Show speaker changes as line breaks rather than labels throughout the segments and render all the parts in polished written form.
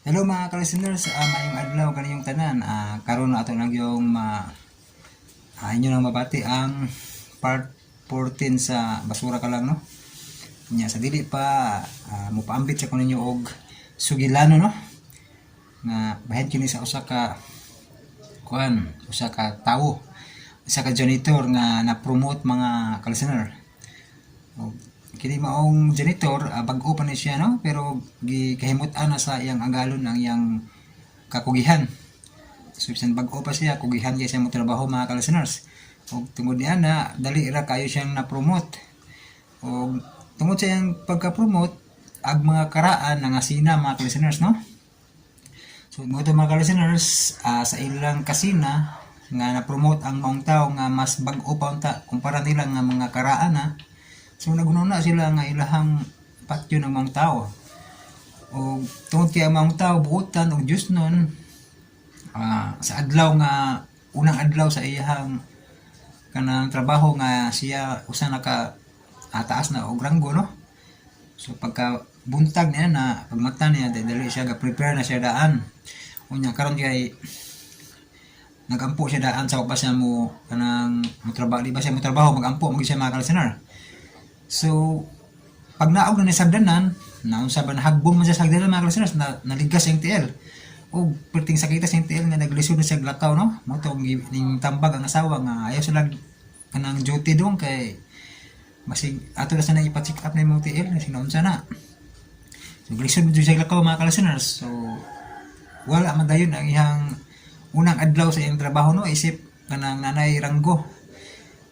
Hello mga ka-listeners, mayong adlaw kaniyong tanan. Karon na ato lang yung inyo nang mabati ang part 14 sa basura ka lang, no? Nya sa dili pa mopaambit sa kuninyo og sugilano, no? Nga bahin kini sa usa ka tawo, usa ka janitor nga na-promote mga ka-listener. Kini maong janitor, bag-o pa ni siya, no? Pero gikahimut-an na sa iyang agalon ang iyang kakugihan. So bisan bag-o pa siya, kugihan kay siya mo trabaho mga ka-listeners. O tungod niya na dali ra kayo siyang na-promote. O tungod sa iyang pagka-promote, ag mga karaan nga sina mga ka-listeners, no? So mga ka-listeners, sa ilang kasina nga na-promote ang maong tao nga mas bag-o pa unta kumpara nila nga mga karaan na. So nagununa sila nga ilahang patyo ng mga tao. O tungod kay ang mga tao buutan og Diyos nun, sa adlaw nga unang adlaw sa iyang kanang trabaho nga siya usa naka taas na og ranggo, no? So pagka buntag niya na pagmata niya dali siya ga prepare na siya daan. Unya karon kay nagampo siya daan sa pa siya mo kanang mo trabaho, di ba siya mo trabaho magampo mo siya mga ka-listener. So, pag naog na nisagdanan, naunsa ba nahagbong man siya sa sagdanan mga ka-listeners, naligas yung TL. O, perting sakita sa TL nga naglisod na siya glakaw, no? Mo to ning tambag ang asawa nga ayaw sila kanang duty dong kay masig ato na sana ipa-check up na yung TL na sinaunsa na. So, glisod mo siya glakaw mga ka-listeners. So, wala man dayon ang ihang unang adlaw sa iyang trabaho, no? Isip kanang nanay ranggo.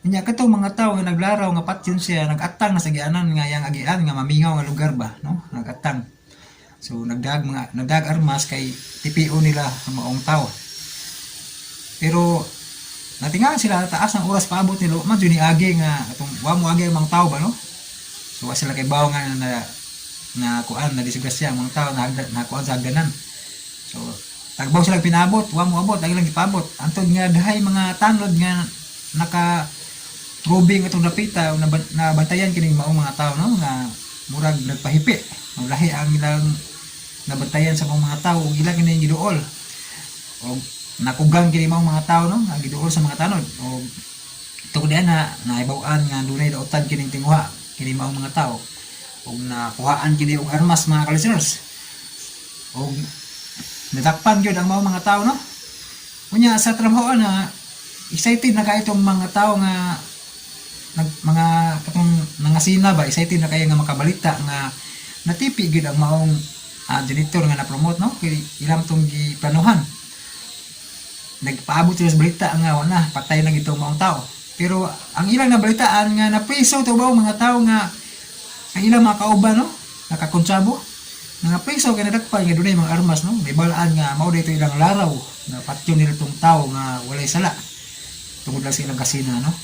Nya katong mga tao nga naglaraw nga patyon siya nagatang na sa gianan nga yang agian nga mamingaw nga lugar ba, no? Nagatang. So nagdag armas kay TPO nila ang maong tao. Pero natingaan sila taas ang oras paabot nila man jud ni agi nga atong wa mo agi ang mga tao ba, no? So wa sila kay bawo nga na kuan na disgrasya ang mga tao na kuan sa hagdanan. So tagbaw sila pinabot, wa mo abot agi lang gipabot. Antod nga dahay mga tanod nga naka probing itong napita nabantayan kining maong mga tao, no? Nga murag nagpahipi ang lahi ang ilang nabantayan sa mga tao ug ila kini giduol o nakugang kini maong mga tao, no? Nga giduol sa mga tanod o tungod na naibaw-an nga dunay daotan kining tinguha kini maong mga tao ug nakuhaan kini og armas mga ka-listeners ug nadakpan gyud ang maong mga tao, no? Unya sa trabaho na excited na kay itong mga tao nga mga katong nangasina ba excited na kayo nga makabalita nga natipi gid ang maong janitor nga na-promote, no? Kay ilang tong giplanuhan nagpaabot sila sa balita nga wala patay na gitong maong tao, pero ang ilang nabalitaan nga napriso to ba mga tao nga ang ilang mga kauban, no? Nakakonsabo nga priso kay nadakpan nga dunay mga armas, no? May balaan nga mao dito ilang laraw na patyo nila tong tao nga walay sala tungod lang sa ilang kasina, no?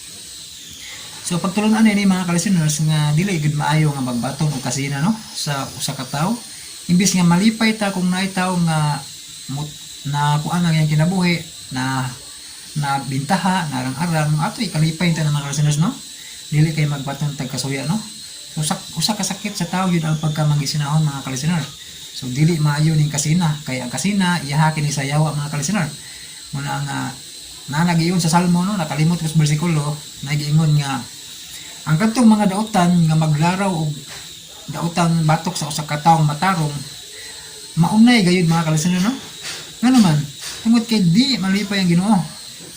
So pagtulunan ni mga ka-listeners nga dili gid maayo nga magbaton og kasina, no? Sa usa ka tawo imbis nga malipay ta kung naay tawo nga na kuan ang iyang kinabuhi na bintaha na arang-arang ato ikalipay ta ng mga ka-listeners, no? Dili kay magbaton tag kasuya, no? So usa ka sakit sa tawo yun ang pagkamangisinahon mga ka-listeners. So dili maayo ning kasina kay ang kasina iyaha kini sa yawa mga ka-listeners. Muna nga nagiingon sa salmo, no? Nakalimot ko sa bersikulo nagiingon nga ang kadtong mga daotan nga maglaraw og daotan batok sa usa ka tawo matarong maunay gayud mga ka-listeners, no? Nga naman tungod kay di malipay ang Ginoo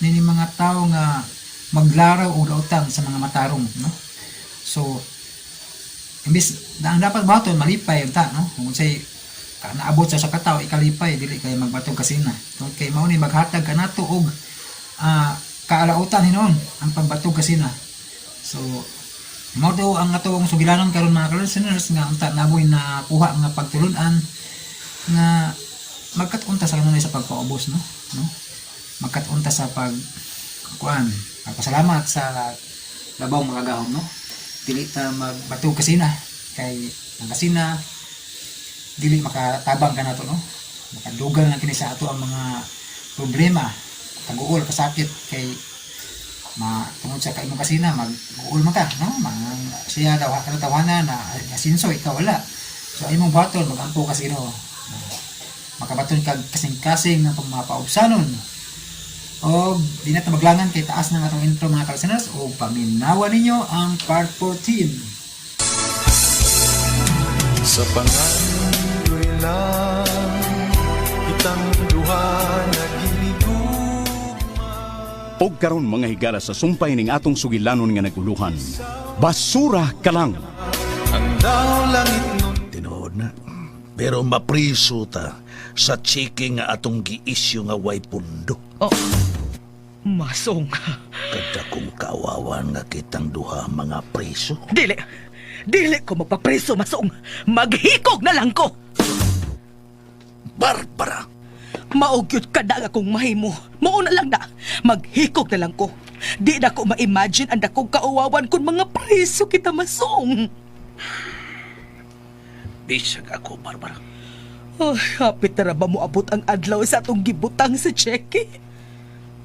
nini mga tawo nga maglaraw og daotan sa mga matarong, no? So imbis ang dapat baton malipay unta, no? Kung say naabot sa usa ka tawo ikalipay dili kay magbatog kasina tungod kay mao ni maghatag kanato og kaalautan hinon ang pagbatog kasina. So mao daw ang atong sugilanon karon mga ka-listeners nga unta naboy na kuha nga pagtulunan nga magkatunta sa kanunay sa pagpaubos, no? Magkatunta sa pagkuan pagpasalamat sa labaw mga gahom, no? Dili ta magbatog kasina kay ang kasina dili makatabang kanato, no? Makadugal na kini sa ato ang mga problema pag-uol kasakit kay tungod sa kaimong kasina mag-uol man ka, no? Siya daw tawanan na asinso ikaw wala, so imong batol magampo kasi, no? makabaton kag kasing-kasing ng pagmapaubsanon. O di na maglangan kay taas ng atong intro mga ka-listeners o paminawa ninyo ang part 14.
Sa pangandoy lang kitang duha naghinigugma.
Og karon mga higala sa sumpay ning atong sugilanon nga naguluhan. Basura ka lang.
Ang daw langit nun
Tinuod na. Pero mapriso ta sa chiki nga atong giisyu nga way pundo.
Oh, masong.
Kada kong kawawan nga kitang duha mga priso.
Dili ko magpapreso, masong. Maghikog na lang ko.
Barbara!
Maugyot ka na akong mahimo. Mauna lang na. Maghikog na lang ko. Di na ko ma-imagine ang dakong kauwawan kung mga preso kita, masong.
Bisag ako, Barbara.
Ay, hapit na ra ba mo abot ang adlaw sa atong gibutang sa cheque?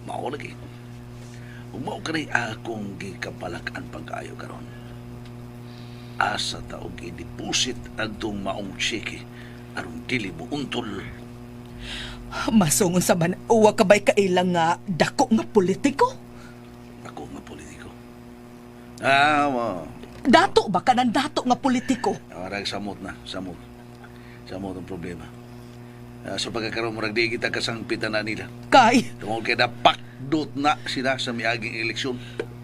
Mao lagi. Umaw ka rin akong gikabalakan pagkayo karon. Asa taong i-deposit ang itong maong chiki aron dili mo untol.
Masong sa man, uwa ka ba'y kailang nga dako nga politiko?
Ako nga politiko. Mo.
Dato ba ka ng dato nga politiko?
Arag samot na, samot. Samot ang problema. Sa pagkakaroon mo di kita kasangpitan na nila.
Kay,
Tungkol kaya na pakdot na sila sa miaging eleksyon.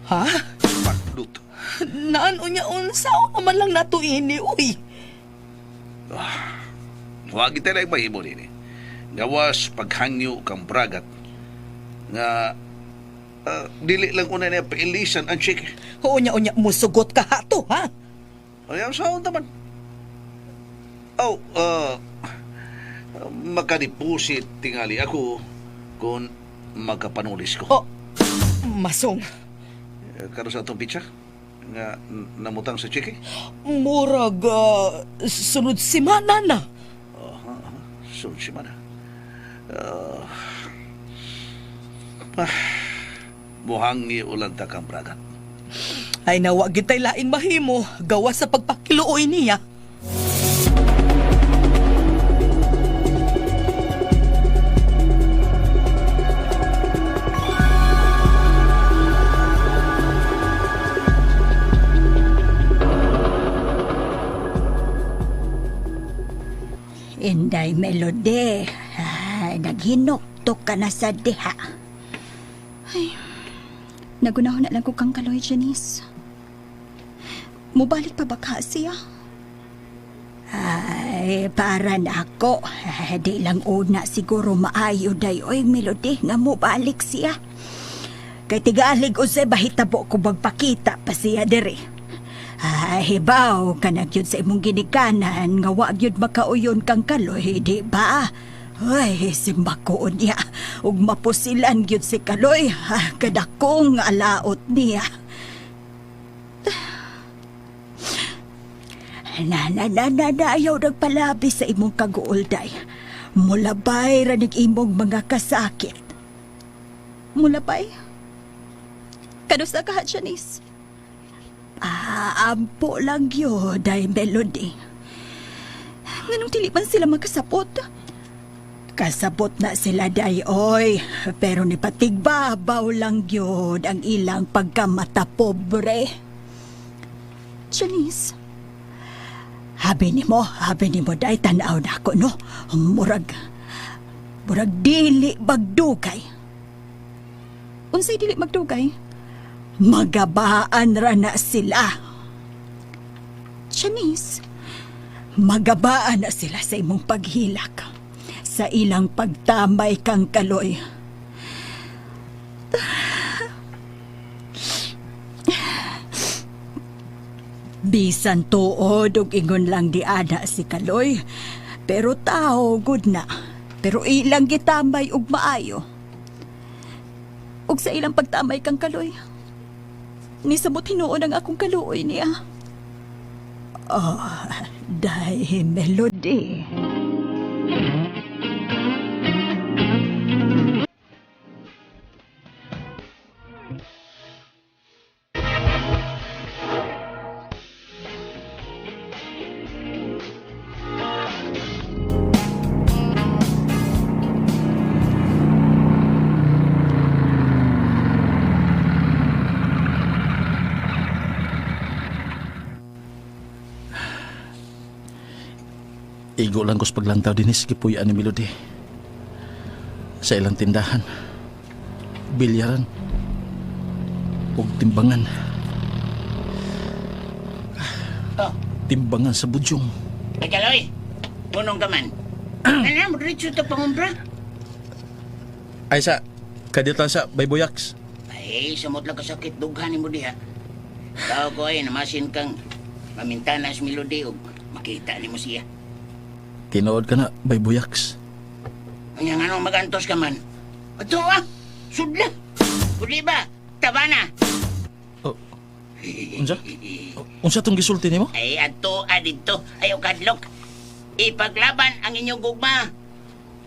ha?
Pakdot.
Naan unya unsa o naman lang nato ini, uy.
Huwag kita lang mahimo nini. Gawas paghangyo kang bragat nga dili lang una niya pailisan ang check.
Unya musugot ka hato, ha?
Ayaw saan naman. Oh, makadipusit tingali ako kung magkapanulis ko.
Oh, masong,
Karo sa atong pitsa nga namutang sa check.
murag sunod simana na.
Sunod si Mana. Muhangi ulan ta kang bragat.
Ay nawa gitay laing mahimo, gawa sa pagpakiluoy niya.
Inday Melody, naghinoktok ka na sa diha. Ay, nagunahon na lang ko kang kaloy, Janice. Mubalik pa ba ka siya? Ay, para na ako. Di lang una siguro maayo dayoy, Melody, nga mubalik siya. Kay tigalig o sa bahitabo ko magpakita pa siya diri. Ay, hibaw, kanag yun sa imong ginikanan, nga wag yun makauyon kang kaloy, di ba? Ay, simbakoon niya, ug mapusilan yun si kaloy, kadakong alaot niya. Ayaw nagpalabi sa imong kaguolday. Mulabay ranig imong mga kasakit. Mulabay? Kanusta ka, Janice? Ampo lang yun, day Melody. Nganong dili man sila magkasapot? Kasapot na sila, day, oy. Pero ni patigbabaw lang yun ang ilang pagkamata pobre. Janice, habi ni mo, day, tanaw na ako, no? Murag dili magdugay. Unsay dili magdugay? Magabaan ra na sila. Janice, magabaan na sila sa imong paghilak, sa ilang pagtamay kang kaloy. Bisan tuod og ingon lang di ana si kaloy, pero tao good na. Pero ilang gitambay og maayo. Og sa ilang pagtamay kang kaloy, nisabot hinuon ang akong kaluoy niya. Day Melody.
Igo lang ko sa paglantaw din is gipuyan ni Melody. Sa ilang tindahan, bilyaran, o timbangan.
Oh,
Timbangan sa budyong.
Kagaloy, punong ka man. Ano mo, diretso ito pangumpra?
Ay sa, kadit lang sa Bayboyaks.
Ay, samot lang kasakit, dughanin mo diha. Tao ko ay namasin kang mamintana sa Melody o makita ni mo siya.
Tinood ka na, Bayboyaks.
Kanya nga nung magantos ka man. Ato sudla. Kuli ba? Tabana.
Unsa? Unsa tong gisulti nimo?
Ay, ato dito. Ayaw kadlok. Ipaglaban ang inyong gugma.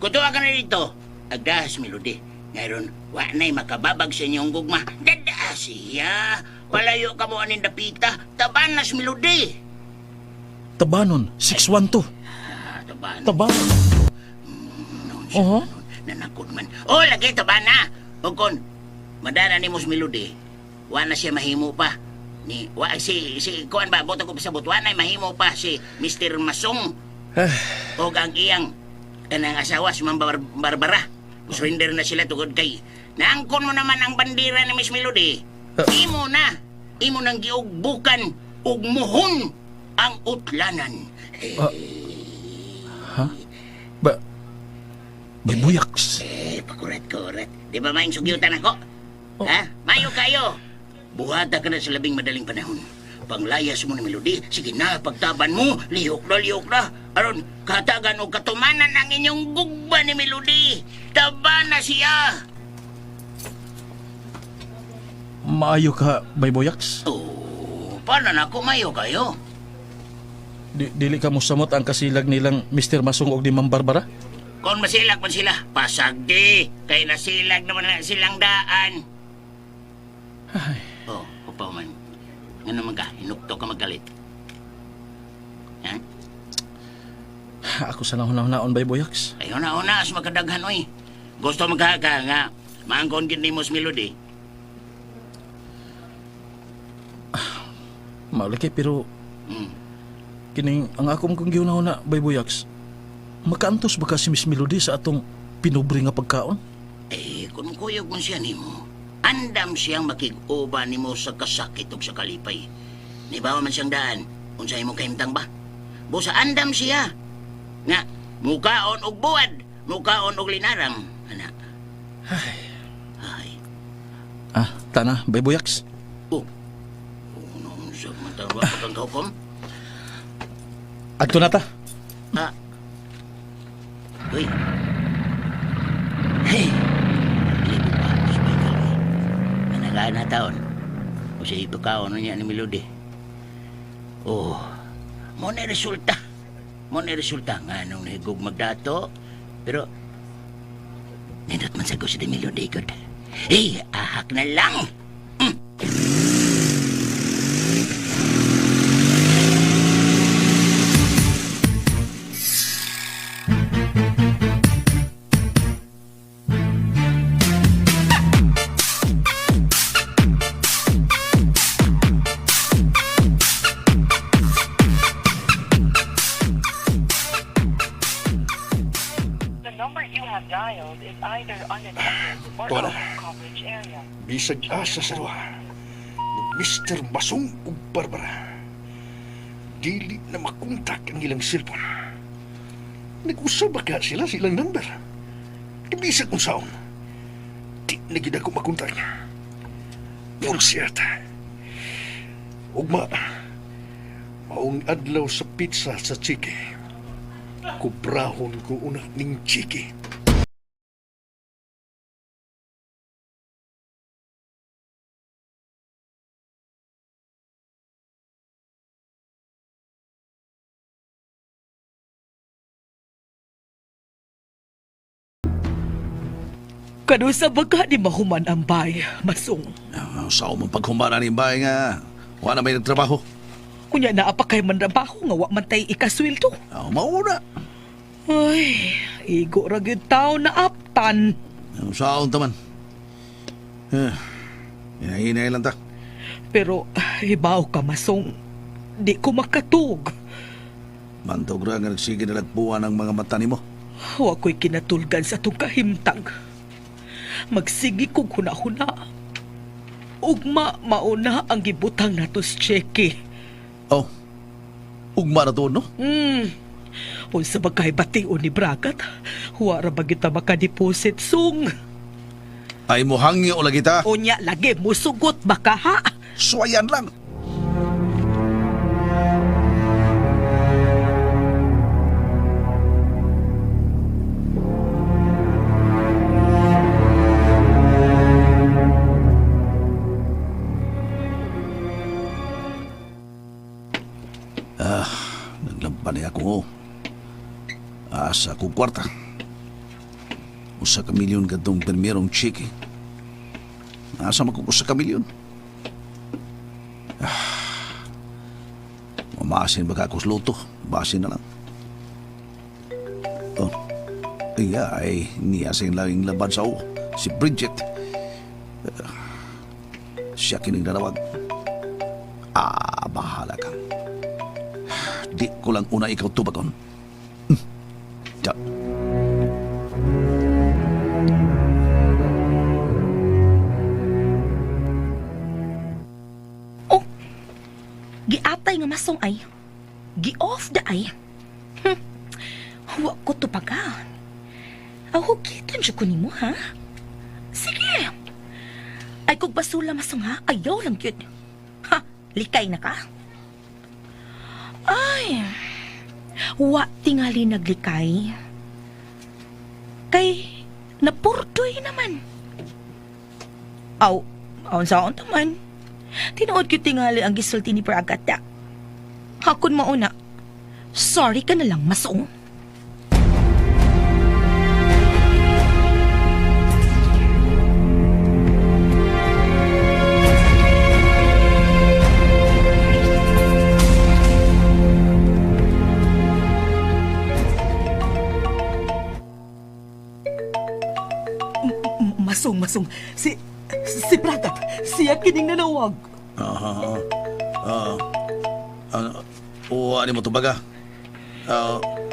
Kutuwa ka na dito. Agdas, Melody. Ngayon, wa na'y makababag sa inyong gugma. Dada siya. Walayo ka mo anin dapita. Tabanas, Melody.
Tabanon, 612.
Tabanas.
Tabanon. Oho.
Nanakot man. Oh, lagi tabana. O kon, madara ni Mos Melody. Wa na siya mahimo pa. Ni si kuan ba boto ko pasabot wa na mahimo pa si Mr. Masong. O ang iyang kanang asawa si Ma'am Barbara. Surrender na sila tugod kay naangkon mo naman ang bandera ni Miss Melody. Imo nang giugbukan ug muhon ang utlanan.
Bayboyaks.
Pakuret. Di ba maing sugyutan ako? Ha? Mayo kayo. Buhata ka na sa labing madaling panahon. Panglayas mo ni Melody, sige na, pagtaban mo, lihok na. Aron, katagan o katumanan ang inyong gugba ni Melody. Taba na siya.
Maayo ka, Bayboyaks.
Oh, paano na ako mayo kayo?
Dili ka mo samot ang kasilag nilang Mr. Masong og ni Ma'am Barbara?
Kung masilag man sila, pasagdi. Kaya nasilag naman na silang daan. Oh, upaw man. Nga naman ka, hinukto ka magalit. Ha?
Ako sa naon, Bayboyaks.
Ayaw na, as magkadaghan, oy. Gusto magkaka nga, maangkon gid ni Mos Melody.
Maulike, pero
Hmm.
kining ang akong kong giuna-una, Bayboyaks. Makaantos ba ka si Miss Melody sa atong pinubre nga pagkaon?
Eh, kung kuyog mo siya nimo, andam siyang makig-uba nimo sa kasakit ug sa kalipay. Nibawa man siyang daan, unsay mo kahimtang ba? Busa andam siya. Nga, mukaon og buwad, mukaon og linaram, ana. Ay.
Tana, Bayboyaks.
Unong sa matawa pagkang hukom?
Adto na ta.
Uy. Hey! Dili ko pa, mas may kaloy. Managaan na taon. O siya ipakaon na niya ni Melody. Oh, mo na resulta. Nga nung nahigog magdato. Pero, nindot man sa gusto ni Melody, good. Hey, ahak na lang!
Wala. Bisag asa sa duha ni Mr. Masong ug Barbara. Dili na makontak ang ilang cellphone. Nag-usab ba ka sila silang number? Ibisag kung saon. Di na gid ako makontak niya. Pero siyata. Ugma, maong adlaw sa pizza sa Chiki. Kubrahon ko una ning Chiki.
Kanusa baga di mahuman ang bay, Masong.
Sa umang paghumara ni Bay nga, wala may nagtrabaho.
Kunya na pa kay manrabaho nga wa man tay ikasweldo.
Mauna.
Ay, igo ra gyud taw na aptan.
Saon taman. Hinahinay lang ta.
Pero hibaw ka, Masong. Di ko makatug.
Mantog ra nga nagsige nalagpuan ang mga mata nimo.
Wa ko'y kinatulgan sa itong kahimtang. Magsigi kong hunahuna. Ugma mauna ang gibutang natos cheque.
Oh, ugma na doon, no?
Unsa ba kay bation ni Bragat? Huwara ba kita makadeposit sung?
Ay mo hangi o lagi ta.
Unya lagi musugot baka ha?
Suwayan lang. Naglampan niya ako. Asa ko kwarta. Usa ka milyon kadtong permerong cheque. Asa man ko usa ka milyon? Mamasin ba ka ako sa loto? Basin na lang. Oh, ay niya sa yung laban sa ako. Si Bridget. Siya kining nanawag. Bahala ka. Di ko lang una ikaw tubagon. Ja.
Oh, giatay nga masong ay. Gi-off the ay. Huwa ko tupagan. Ahugitan siya ko nimo, ha? Sige. Ay kung basula masong ha, ayaw lang yun. Ha, likay na ka? Ay, wa tingali naglikay. Kay, napurdoy naman. Aon saon taman. Tinuod ko tingali ang gisulti ni Bragata. Hakon mauna, sorry ka na lang, masong.
Masong, si Bragat, siya kining nanawag.
Ano mo tubaga?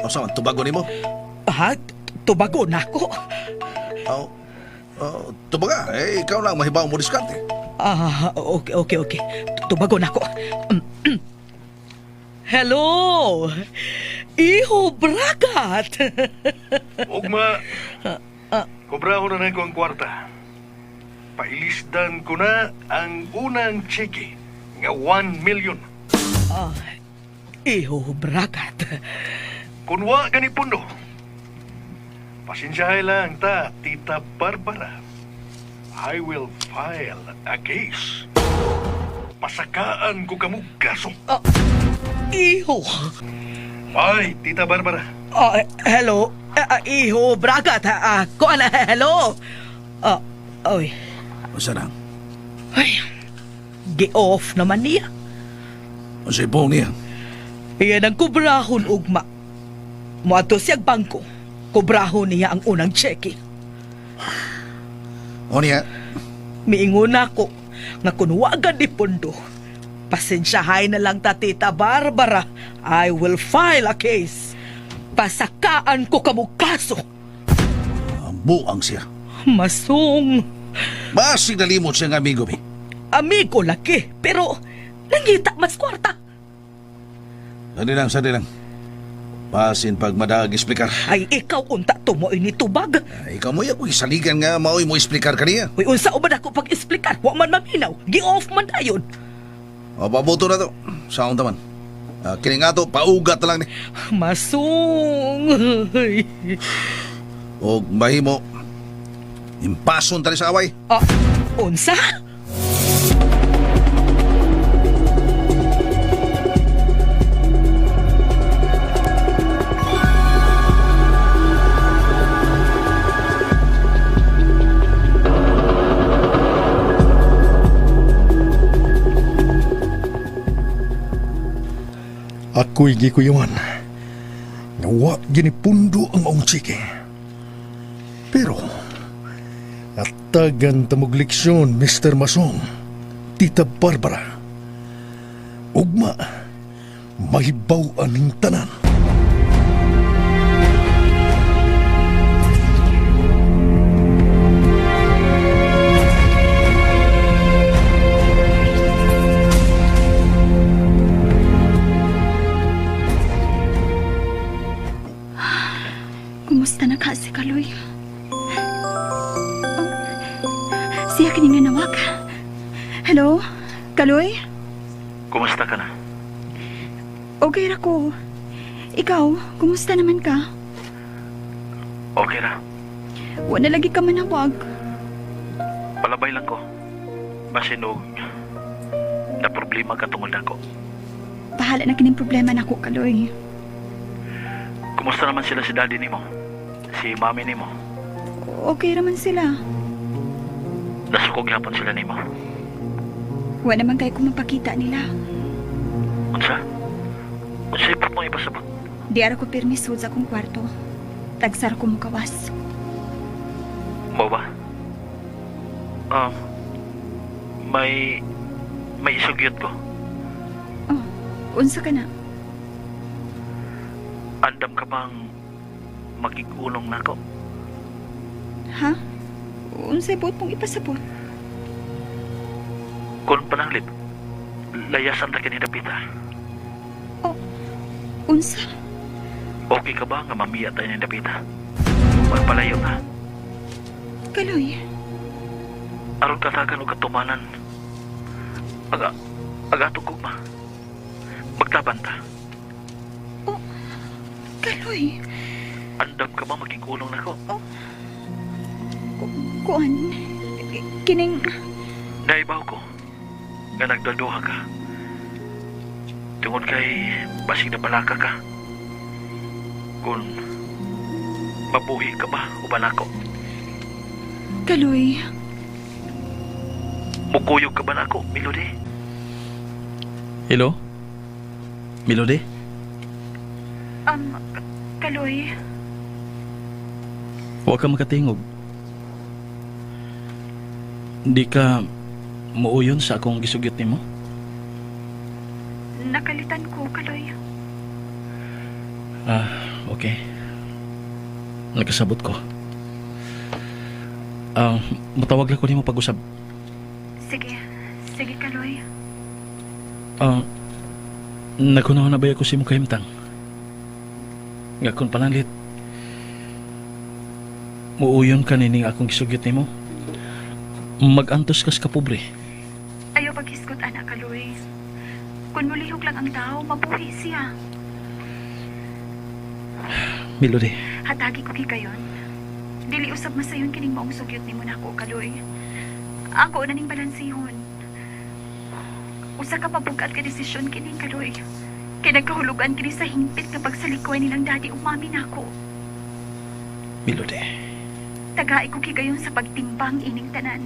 Saan, tubago ni mo?
Ha? Tubago na ako?
Tubaga, ikaw lang mahibaw mo diskarte.
Okay. Tubago na ako. Hello! Iho, Bragat!
Ugma, kobrahon na ko ang kwarta. Pailisdan ko na ang unang cheque nga 1 million.
Iho, Bragat.
Kung wa gani pundo, pasensyahay lang ta, Tita Barbara. I will file a case. Pasakaan ko kamug kaso.
Iho.
Ay, Tita Barbara.
Hello? Iho, Bragat. Hello? Oy.
Masa lang?
Ay, gi-off naman niya.
Masa ibong niya?
Iyan ang kubrahon, ugma. Muato siyag bangko. Kubrahon niya ang unang cheque.
O niya?
Miingon ako nga kung wagan di pundo. Pasensyahay na lang ta, Tita Barbara. I will file a case. Pasakaan ko kamukaso.
Buang siya.
Masong.
Basig nalimot siya ng amigo mi.
Amigo laki, pero nangita mas kwarta.
Sandi lang. Basin pag madag explicar.
Ay, ikaw unta tumoy ni tubag.
Ikaw mo yung saligan nga maoy mo explicar kaniya.
Uy, unsa ubad ako pag-explicar? Wa man maminaw. Gi-off man dayon.
O, pabuto na to. Saon taman. Kini nga to, paugat na lang ni.
Masong.
O, mahimo. Impason tali sa away.
Unsa?
Ako'y gikuyuan. Nawa ginipundo ang maong chike. Pero, atagan tamog leksyon, Mr. Masong, Tita Barbara. Ugma, mahibaw aning tanan.
Kumusta na ka si Kaloy? Siya kining nanawag. Hello? Kaloy?
Kumusta ka na?
Okay ra ko. Ikaw, kumusta naman ka?
Okay ra.
Wala lagi ka manawag.
Palabay lang ko. Basin og na problema ka tungod ako.
Bahala na kining problema nako, Kaloy.
Kumusta naman sila si daddy nimo? Si mami nimo?
Okay raman sila.
Nasukog yapon sila nimo.
Wala naman kayo kung mapakita nila.
Unsa? Unsa ipot mo ipasabot?
Di ara ko permiso sa akong kwarto. Tagsar ko mukawas.
Mo ba? May isugyot ko.
Oh, unsa ka na?
Andam ka bang magigulong na ako?
Ha? Unsay buot mong ipasabot?
Kung pananglit, layasan na kanina pita.
Oh, unsa?
Okay ka ba nga mamiya tayo ng dapita? Magpalayo na.
Kaloy,
Aron katagan o katumanan. Agatong kugma. Maglaban ta.
Kaloy.
Andam ka ba magigulong na ako?
Kuan, kining...
Naibaw ko nga nagdaduha ka. Tungod kay basig na balaka ka. Kung mabuhi ka ba o balako?
Kaloy,
Mukuyog ka ba na ako, Melody? Hello? Melody?
Kaloy,
Huwag ka makatingog. Di ka muuyon sa akong gisugyot nimo?
nakalitan ko, Kaloy.
Okay. Nagkasabot ko. Matawag lang ko nimo pag-usab.
Sige, Kaloy.
Nakunaw na ba ako si mo kahimtang? Nga kung pananglit, muuyon ka nining akong gisugyot nimo. Mag-antos kas ka pobre.
Ayaw paghiskot, anak, Kaloy. Kung mulihog lang ang tao, mabuhi siya.
Melody,
Hatagi ko gigayon. Dili usab masayon kining maong sugyot nimo nako, Kaloy. Ako na ning balansihon. Usa ka mabugat ka desisyon kining, Kaloy. Kaya nagkahulugan kini sa hingpit nga pagsalikoy nilang daddy ug mami nako.
Melody.
Tagai ko gigayon sa pagtimbang ining tanan.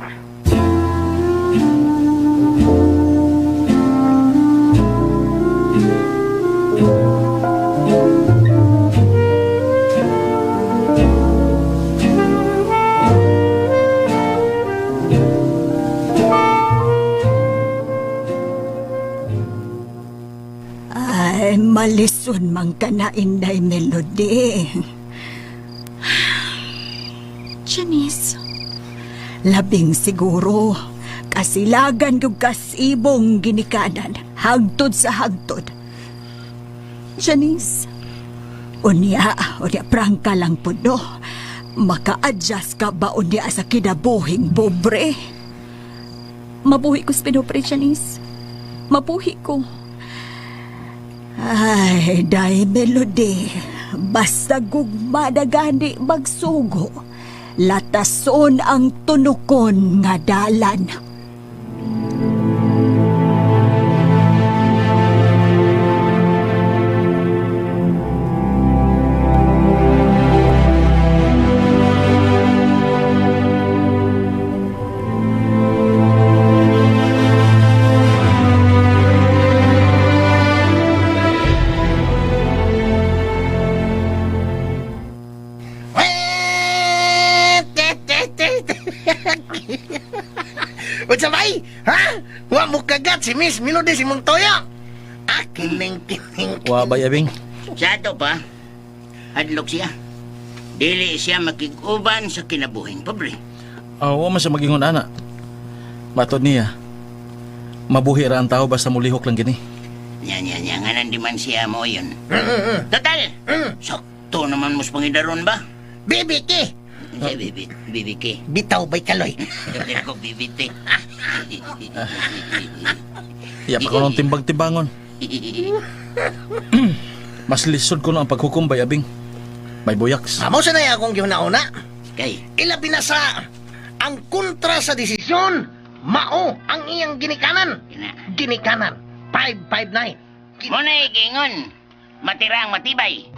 Ay, malison man ka na, Inday Melody. Janice, labing siguro, kasilagan yung kasibong ginikanan, hagtod sa hagtod. Janice, unya prangka lang po no, maka-adjust ka ba unya sa kinabuhing pobre? Mabuhi ko sa pinobre, Janice. Mabuhi ko. Ay, Day Melody, basta gugma na gani magsugo, latason ang tunukon nga dalan.
What's bay? Ha? Wa mo kagat si Miss Melody si Montoya. Kining.
Wa ba yabing?
Sa ato pa, hadlok siya. Dili siya makig-uban sa kinabuhing pobre.
Wa man sa magingon ana. Matod niya. Mabuhi ra ang tao basta mulihok lang gini.
Nya, nga di man siya mo yun. Total, sakto naman mos pangidaron ba? Bibiki! Bibiki.
Bitaw ba'y kaloy?
Ako bibiti.
Iya pa ko ng timbang-timbangon. Mas lisod ko na ang paghukom bay abing. May buyaks.
Amo sa na akong gihunauna.
Kay,
Ilabi na sa ang kontra sa desisyon, mao ang iyang ginikanan. Ginikanan. 559.
mo na igingon. Matirang matibay.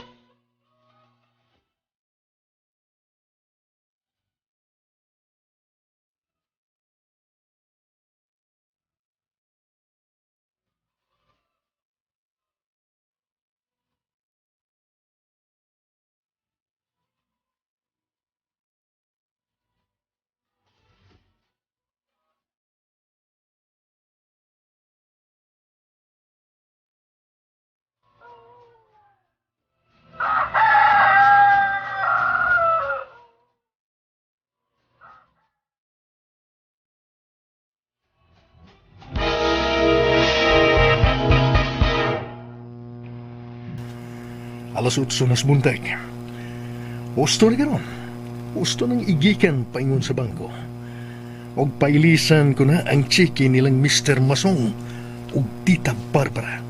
Alas 8 nas buntag. Husto na karon. Husto nang igikan paingon sa bangko. Og pailisan ko na ang chiki nilang Mr. Masong ug Tita Barbara.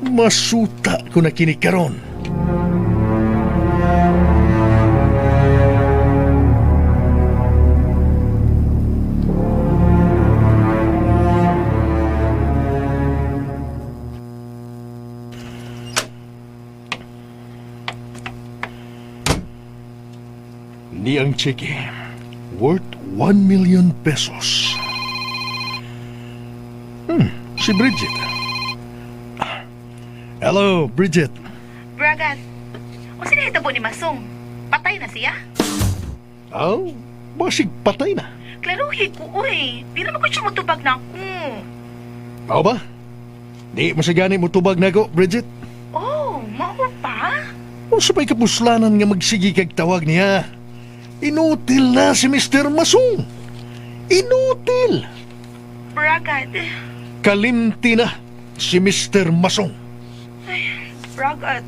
Masuta ko na kini karon. Ni ang chiki worth 1 million pesos. Si Bridget. Hello, Bridget.
Bragat, o sinahitabo ni Masong? Patay na siya?
Oh, basig patay na.
Klaruhi ko, uy. Di naman ko siya matubag na ako.
Mao ba? Di masagani mo tubag na ko, Bridget.
Oh, mao pa?
O sabay kapuslanan nga magsigi kag tawag niya. Inutil na si Mr. Masong. Inutil.
Bragat.
Kalimti na si Mr. Masong.
Bragat.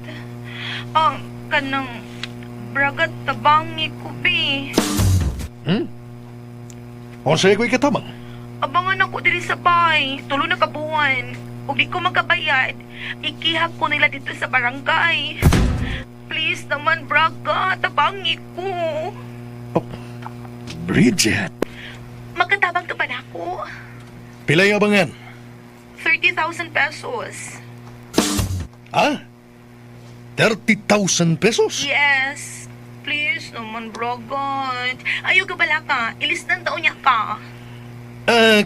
Ang kanang Bragat tabangi ko, be.
O sa'yo ko'y katamang.
Abangan ako diri sa bay. Tulo na kabuhan. Ug di ko makabayad. Ikihap ko nila dito sa barangay. Please naman, Braga. Tabangi ko.
Bridget,
Magkatabang ka pa na ako.
pilay abangan.
30,000 pesos.
Ha? 30,000 pesos?
Yes. Please naman, Bragat. Ayaw ka bala ka. Ilistan daw niya ka.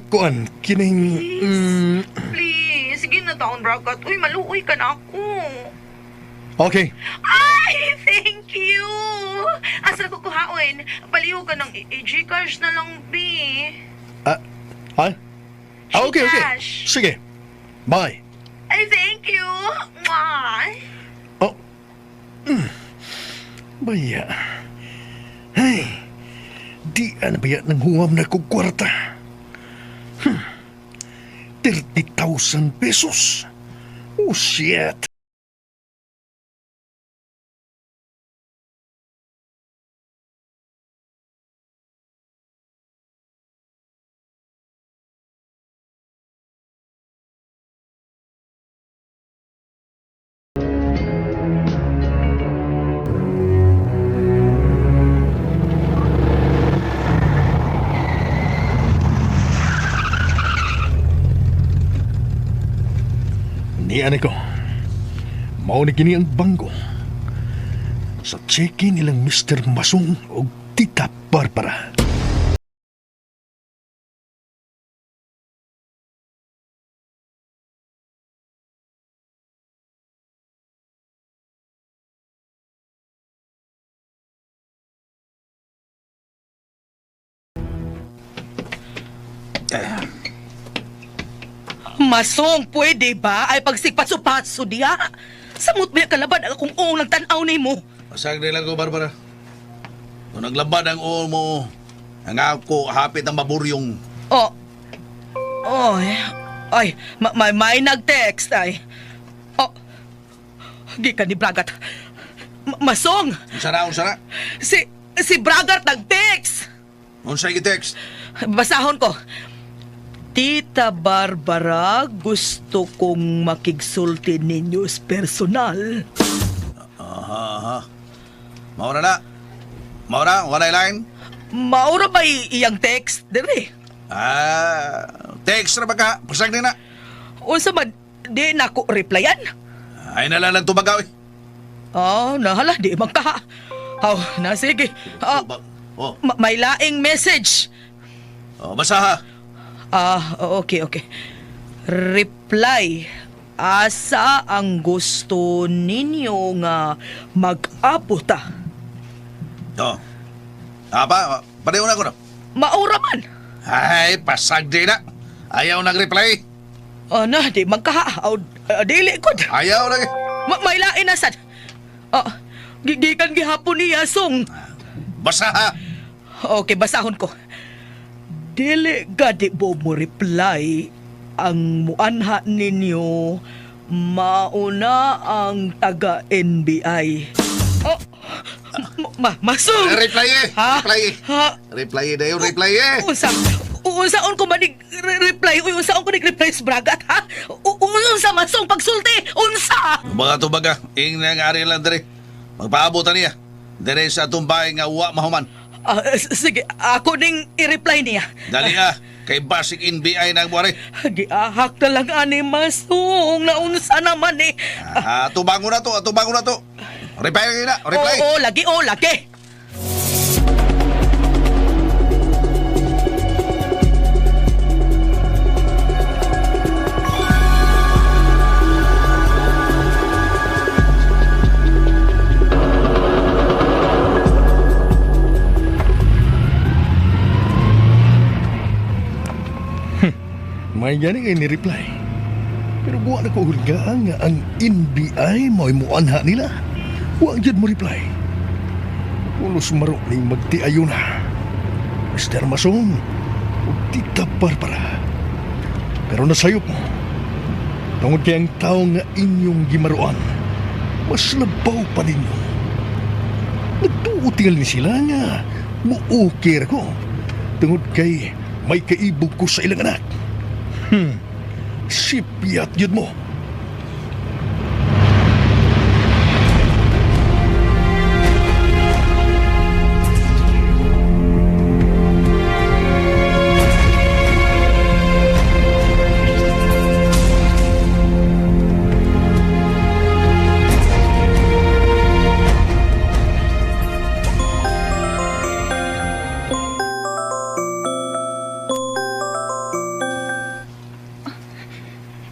Kuan, kining...
Please. Sige na taon, Bragat. Uy, maluoy ka na ako.
Okay,
Ay, thank you! Asa ko kuhaon? Baliw ka ng Gcash na lang, B.
ha? Okay.
Gcash.
Sige, bye.
Ay, thank you! Mwah!
Oh, baya. Ay, di ano baya nang huwam na kong kwarta. 30,000 pesos. Oh, shit. Ani ko, mao ni kini ang bangko sa cheque nilang Mr. Masong o Tita Barbara.
Masong, pwede ba ay pagsigpatso-patso diya? Samot ba kalaban ang akong unang tanaw ni mo?
Pasag nila ko, Barbara. Kung naglabad ang uo mo, ang ako hapit ang maburyong.
Oh. Ay, may nag-text ay. Oh. Gikan ni Bragat. Masong!
Unsa na?
Si Braggart nag-text!
Unsa gi-text?
Basahon ko. Tita Barbara, gusto kong makigsulti ninyo sa personal.
Aha. Maura, wala line?
Maura ba iyang text, dire?
Text na ba ka? Pasag din na.
Unsa man, di na ko replyan?
Ay nalalang tubagaw eh.
Nahala, di man ka. Sige. May laing message.
Basa ha.
Okay. Reply. Asa ang gusto ninyo nga mag-abota?
Pareho na ko na.
Maura man.
Ay, pasag din na. Ayaw nag-reply.
Di man ka. Dili ko.
Ayaw lagi.
May lain na sad. Gigikan gihapon ni Yasong.
Basa ha.
Okay, basahon ko. Dili gadi mo reply ang muanha ninyo mauna ang taga-NBI. Masong!
Reply eh!
Ha?
Reply na yun, reply eh!
Unsaon ko reply? Unsaon ko reply sa Bragat, ha? Unsa Masong pagsulti? Unsa?
Mga tubaga, ing nangyari lang dere. Magpaabutan niya. Dere sa tumbay nga uwa mahuman.
Sige, ako ning i-reply niya.
Dali kay basic NBI na buwari.
Giahak na lang ani Masong, naunsa naman eh.
Tubango na to. Reply na, reply.
Oo, lagi.
May gani kayo ni-reply. Pero buwan na ko hulgaan nga ang NBI mo'y muanha nila. Huwag dyan mo reply. Ulos marok ni magtiayo na. Mr. Masong o Tita Barbara. Pero nasayop mo. Tungod kayang tao nga inyong gimaruan, mas labaw pa ninyo. Nagtuutingal ni sila nga muukir ko. Tungod kay may kaibog ko sa ilang anak. Sipyat yun mo.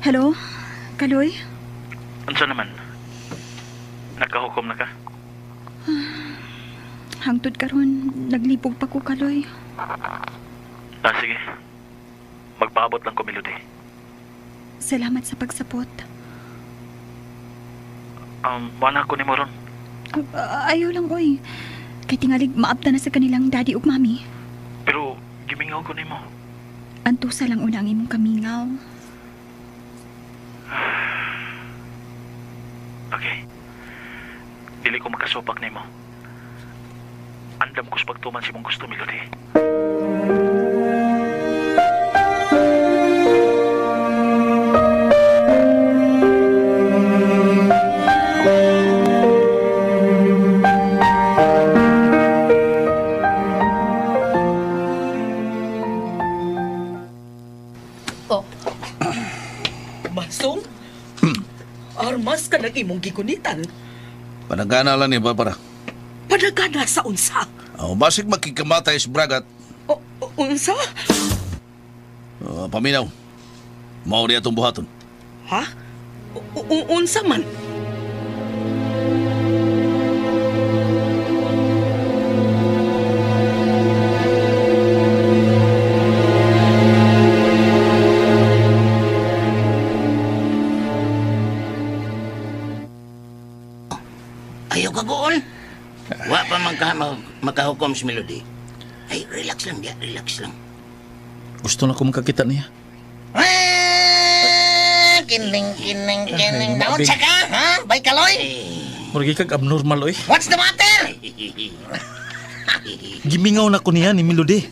Hello? Kaloy?
Unsa naman? Nakahukom na ka?
Hangtod karon, naglibog pa ko, Kaloy.
Sige. Magpaabot lang ko, Melody.
Salamat sa pagsapot.
Wala ko ni Moron.
Ayaw lang, oy. Kay tingalig maabta na sa kanilang daddy ug mami.
Pero, gimingaw ko ni mo.
Antusa lang una ang imong kamingaw.
Okay. Dili ko makasupak ni mo. Andam ko sa pagtuman si mong gusto, Melody.
Masong? Armas ka nag imong gikunitan.
Panagana lang ni Barbara.
Panagana sa unsa?
Basig makikamatay si Bragat.
Unsa?
Paminaw. Mao niya itong buhaton.
Ha? Unsa man?
Ayaw ka goon. Wa pa makahukom si Melody. Ay, relax lang dia, relax lang.
Gusto na ko makakita niya.
Kining. Daon sa ka, ha? Bay Kaloy?
Murag kag abnormal oy.
What's the matter?
Gimingaw na ko niya ni Melody.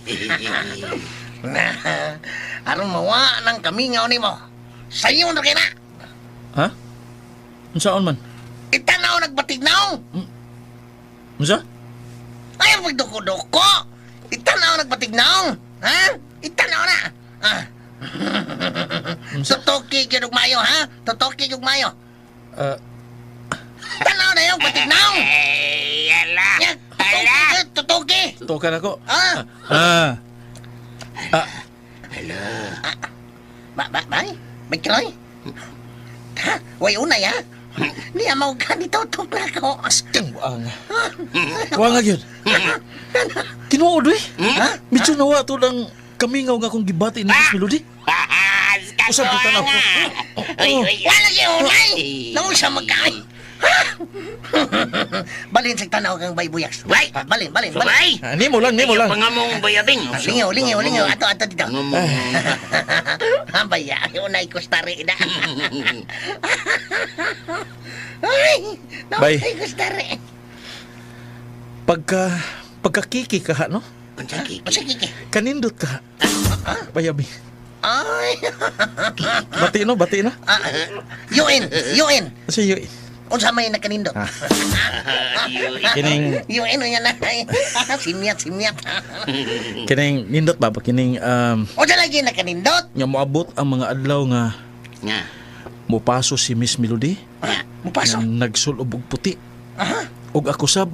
Aron mawa ng kamingaw ni mo. Sa'yo na kina.
Ha? Unsaon man?
Itanaw nagbatignaw.
Unsa?
Ay, pagduko-duko. Itanaw nagbatignaw. Ha? Itanaw na. Ah. Tutoki yung mayo, ha? Tutoki yung mayo. Tanaw na yung batignaw.
Yala.
Tutoki.
Tukan ako.
Hello.
Bay? Bay Kroy? Ha? Way unay, ha? Di amaw ka ni tutok na ako.
Asking ang. Wa nga gyud. Tinuod eh.
Ha?
Medyo nawa to lang kamingaw nga akong gibati ni Miss Melody. Usab ko tanaw ko.
Wala yung unay. Nang siya magkain. Balin sa tanaw kang bay buyaks.
Bay!
Balin.
Bay!
Nimo lang.
Pangamong bayabing.
Lingaw. Ato dito. Baya, unay ko stari na. Ay,
Bay.
unay ko stari.
Pagkakiki ka ha, no?
Pasikiki.
Kanindot ka. Bayabi.
Ay.
Bati no?
UN.
Kasi yun.
Unsa may nakanindot?
Kining
UN yan na. Simyat.
kining nindot ba? Kining
Unsa lagi nakanindot?
nga moabot ang mga adlaw nga
Nga.
mopaso si Miss Melody.
Mupaso.
Nga nagsulubog puti. Og ako sab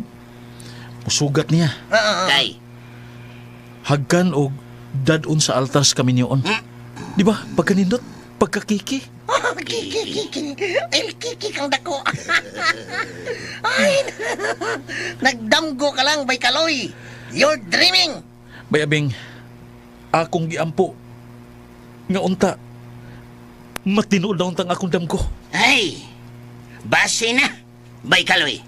musugat niya.
Kay.
Hagkan og dadon sa altars kami niyon. Di ba? Pagkanindot, pagkakiki.
Kiki. El kiki kang dako. Ay. Nagdamgo ka lang, Bay Kaloy. You're dreaming.
Bayabing, akong giampo. Nga unta, matinood na untang akong damgo.
Ay. Base na. Bay Kaloy.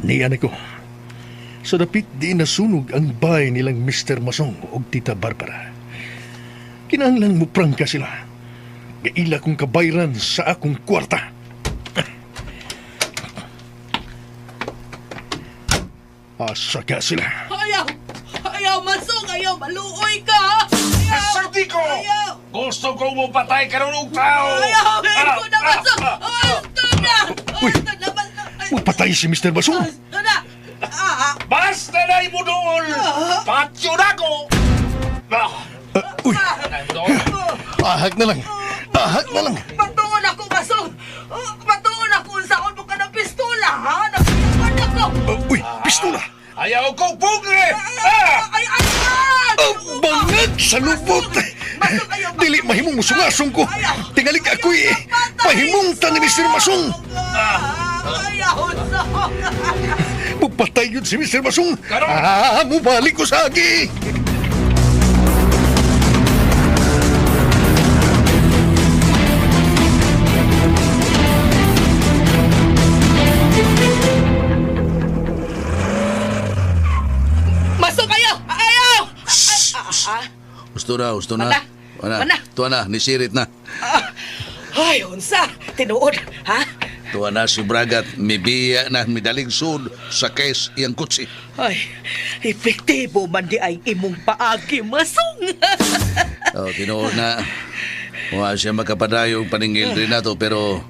Niyan ako. Sa dapit di nasunog ang bahay nilang Mr. Masong o Tita Barbara. Kinahanglan mo prangka sila. Gaila kong kabayran sa akong kwarta. Asa ka sila?
Ayaw, Masong! Ayaw, maluoy ka!
Sardi ko! Gusto ko mo patay ka rin ng tao!
Ayaw, ko na, Masong! Basta na!
Uy!
Basta na, basta!
Patay si Mr. Masong!
Basta na!
Basta na mo doon! Patyo na ko!
Uy! Ahak na lang!
Patungon ako, Masong! Patungon ako sa akong mo ka ng pistola, ha? Nagpiyakan ako!
Uy! Pistola!
Ayaw ko pugre!
Ay!
Bangag sa lubot! Dili mahimong musungasong ko! Tingalig ako'y mahimong ta ni Mr. Masong!
Ayaw, Masong!
Pupatay yun si Mr. Masong! Mubalik ko sa agi!
Masong kayo! Ayaw!
Gusto na.
Mana?
Tuwa na, nisirit na.
Ay, unsa? Tinuod, ha?
Tuwa na si Bragat, mibiya na midalig sud sa case iyang kutsi.
Ay, epektibo man di ay imong paagi, Masong.
Tinuod na. Wala siya makapadayong paningil rin nato, pero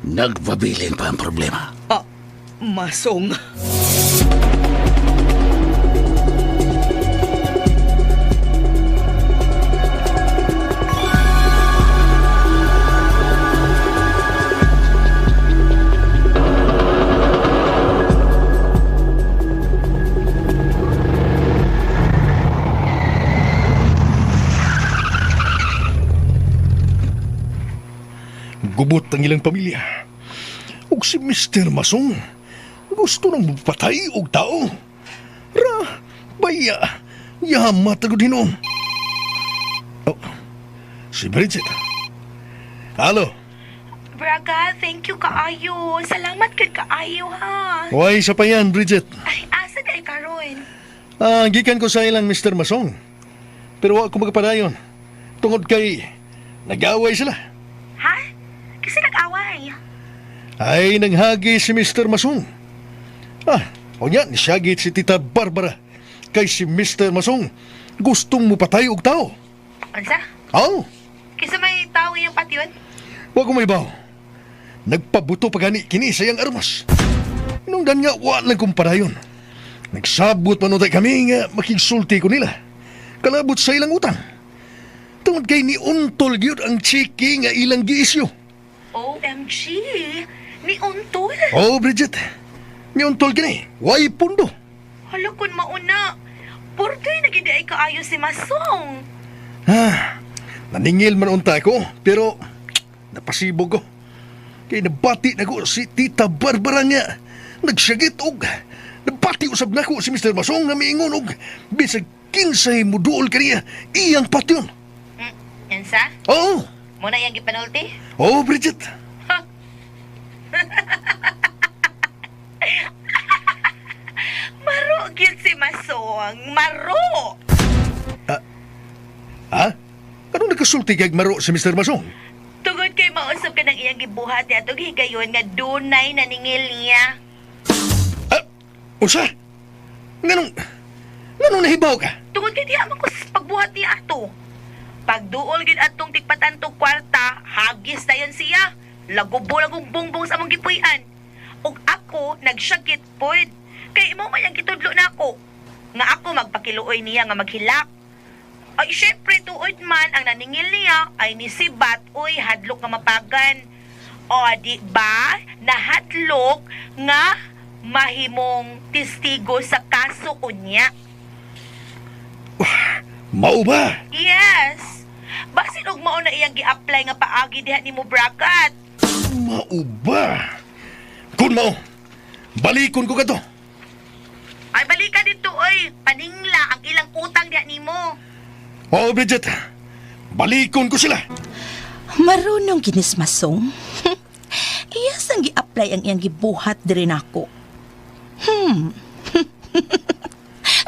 nagpabilin pa ang problema.
Masong.
Gubot ang ilang pamilya. Ug si Mr. Masong, Gusto nang patay og tao. Ra, baya, yamat ako dinom. Oh, si Bridget. Halo,
Braga, thank you kaayo. Salamat kay kaayo ha.
way sa pa yan, Bridget.
Ay, asa day karon?
Gikan ko sa ilang Mr. Masong. Pero wa ko magpadayon. Tungod kay nag-away sila.
Ha? Kasi nag-away.
Ay, nanghagi si Mr. Masong. O yan, nisyagit si Tita Barbara. Kay si Mr. Masong gustong mo patay og tao.
Unsa?
Oh,
Kisa may tao iyang patyon?
wa ko may baw. Nagpabuto pa gani kini sa iyang armas. Nung dan nga, wa lang kong padayon. Nagsabot manutay kami nga makigsulti ko nila. Kalabot sa ilang utang. Tungod kay ni untol gyud ang chiki nga ilang giisyo.
OMG! Ni Untol?
Oh, Bridget. Ni untol gini, way pundo.
Hala kun mauna. Porkay nagiday kaayo si Masong?
Naningil man unta ko, pero napasibog ko. Kay nabati na ko si Tita Barbara nga. Nagsagit og nabati usab na ko si Mr. Masong nga miingon og bisag kinsay mo duol kaniya iyang patyon.
Yansa?
Oo.
Muna iyang gipanulti?
Oh, Bridget.
Maro gyud si Masong. Maro!
Ha? Anong nakasulti kag maro si Mr. Masong?
Tungod kay mausap ka ng iyang gibuhat niya itong higayon nga dunay naningil niya.
Unsa? Nganong nahibaw ka?
Tungod kay diha man ko sa pagbuhat niya ato. Pagduol gid atong tikpatantong kwarta, hagis na yan siya. Lagubo lang kong bongbong sa among gipuy-an. Ug ako nagsyagit pod. Kay imo man yang gitudlo na ako. Nga ako magpakiluoy niya nga maghilak. Ay syempre tuod man ang naningil niya ay nisibat oy hadlok nga mapagan. O di ba nahadlok nga mahimong testigo sa kaso unya.
Mao ba?
Yes. Basin og mao na iyang gi-apply nga paagi diha nimo brakat.
Mao ba? Kun mao, balikon ko kadto.
Ay balika dito oy, paningla ang ilang utang diha nimo.
Oh, Bridget. Balikon ko sila.
Marunong ginis Masong. Iya sang gi-apply ang iyang gibuhat diri nako.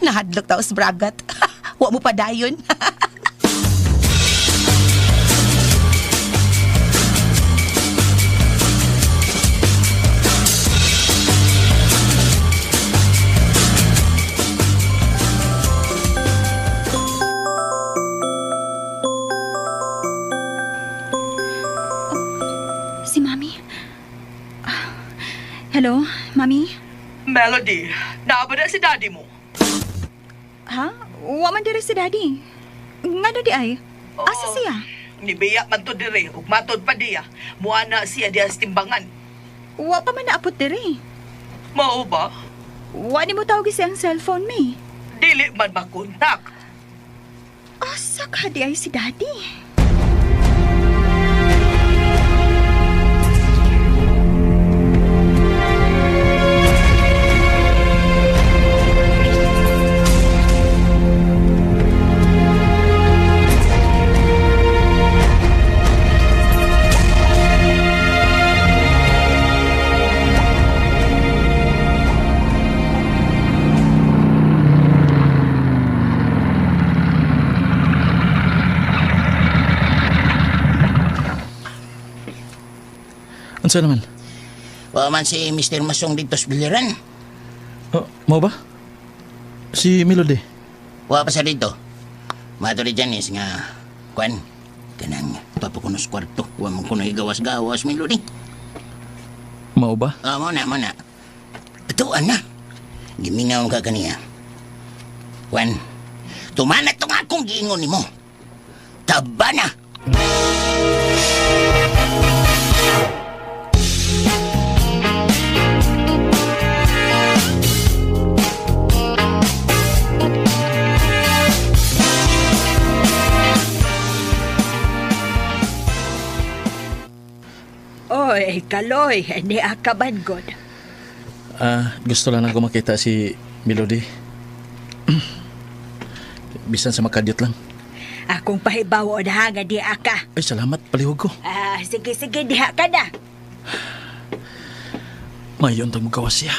Nahadlok taos bragat. Wa mo padayon.
Si Mami. Hello, Mami?
Melody, naaba na si daddy mo.
Ha? Wa man diri si Daddy. Nga di ay? Asa siya?
Nibiya man to dire, ug matod pa diya. Muana siya diya sa timbangan.
Wa pa man naapot diri.
Mao ba?
Wa ni mo tawag siyang cellphone mi.
Dili man makontak.
Asa ka di ay si Daddy?
Unsa naman?
Wa man si Mr. Masong dito sa biliran.
Mao ba? Si Melody.
Wa pa sa dito. Mato ni Janice nga, kwan, kanang papakunos kwarto. Wa man kuno igawas-gawas, Melody.
Mao ba?
Mo na. Tuan na. Gimingaw ka kaniya. Kwan, tumanat tong akong giingon nimo. Taba na.
Oy, Kaloy, hindi akaban god.
Gusto lang ako makita si Melody. Bisan sa makadyot lang.
Akong pahibaw o daha nga diha ka.
Ay, salamat. Palihog ko.
Sige, diha ka na.
Ngayon tayo magawas siya.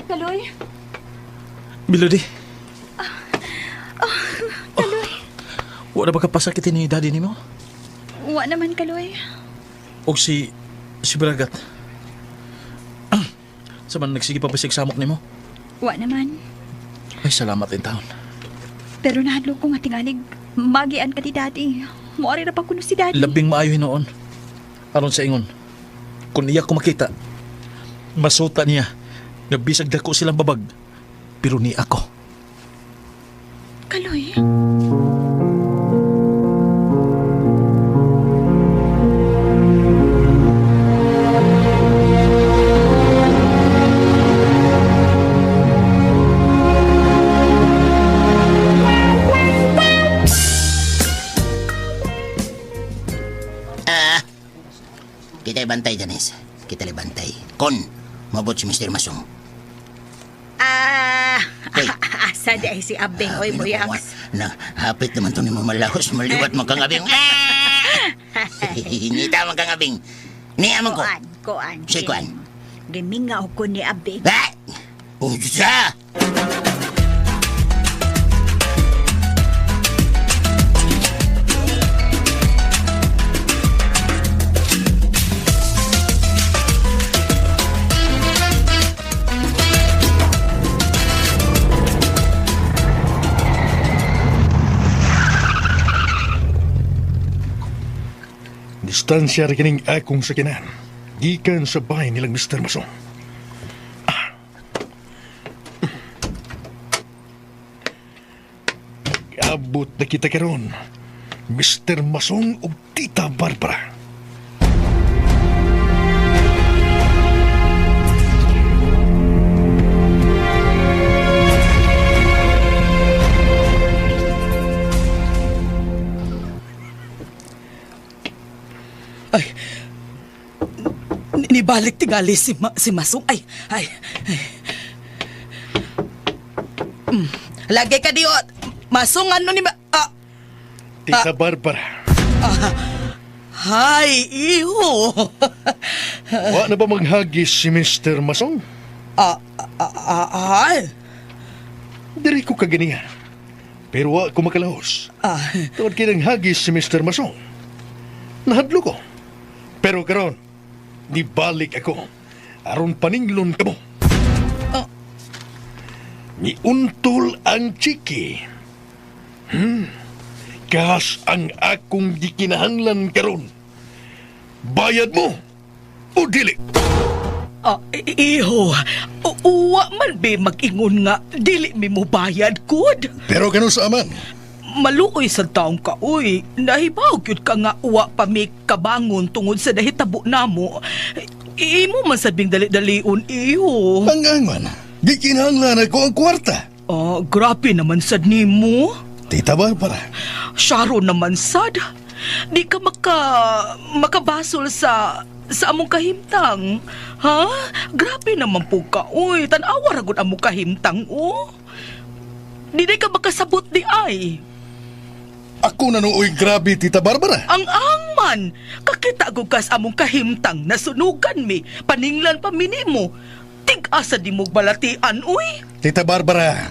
Kaloy?
Melody.
Kaloy?
Wala ba kapasakitin ni daddy ni mo?
Wa naman, Kaloy.
O si Bragat. Sa man nagsige pa bisig samok ni mo?
Wa naman.
Ay, salamat in taon.
Pero nahadlo ko nga tingalig. Magian ka ti daddy. Muari na pa kuno si daddy.
Labing maayo hinoon. Aron sa ingon. Kung iya ko makita, masuta niya na bisag dako silang babag. Pero ni ako.
Kaloy?
Kita bantay, Janice. Kita bantay. Kon, mabot si Mr. Masong. Hey.
Asa di ay si Abeng, oy buyang.
Na, hapit naman to ni mamalahos, maliwat mo kang abing. Ngita mo kang abing. Niyaman ko.
Kuan.
Si Kuan.
Gimingaw ko ni Abeng.
Usa!
Distansya rekening akong sakinan. Gikan sa bahay nilang Mr. Masong. Abot na kita karon, Mr. Masong ug Tita Barbara.
Ay, nibalik tigali si Masong. Ay. Lagi ka diyo. Masong ano ni
Tita Barbara.
Hay, iho.
Wa na ba maghagis si Mr. Masong?
Ay.
Diri ko kaganiya. Pero wa ko makalahos. Tawad kinang hagis si Mr. Masong. Nahadlo ko. Pero karon, nibalik ako. Aron paninglon ka mo. Niuntol ang chiki. Kas ang akong gikinahanglan karon. Bayad mo o dili?
Iho, uwa man be mag-ingon nga, dili mi mo bayad, good?
Pero ganun sa aman.
Maluoy sa taong ka, uy. Nahibaw yun ka nga uwa pa may kabangon tungod sa dahitabo namo. Imo man sabing dali-daliun, iho.
Hanggang man, gikinahanglan ako ang kwarta.
Grabe naman sad nimo.
Tita Barbara.
Sharon naman sad. Di ka makabasol sa among kahimtang. Ha? Grabe naman po ka, uy. Tanawa ragon among kahimtang, oh. Di ka makasabot di ay.
Ako na nooy grabe, Tita Barbara.
Ang angman. Kakita ko kas among kahimtang nasunugan mi. Paninglan pa minimo. Tig-asa di mo balatian, uy.
Tita Barbara,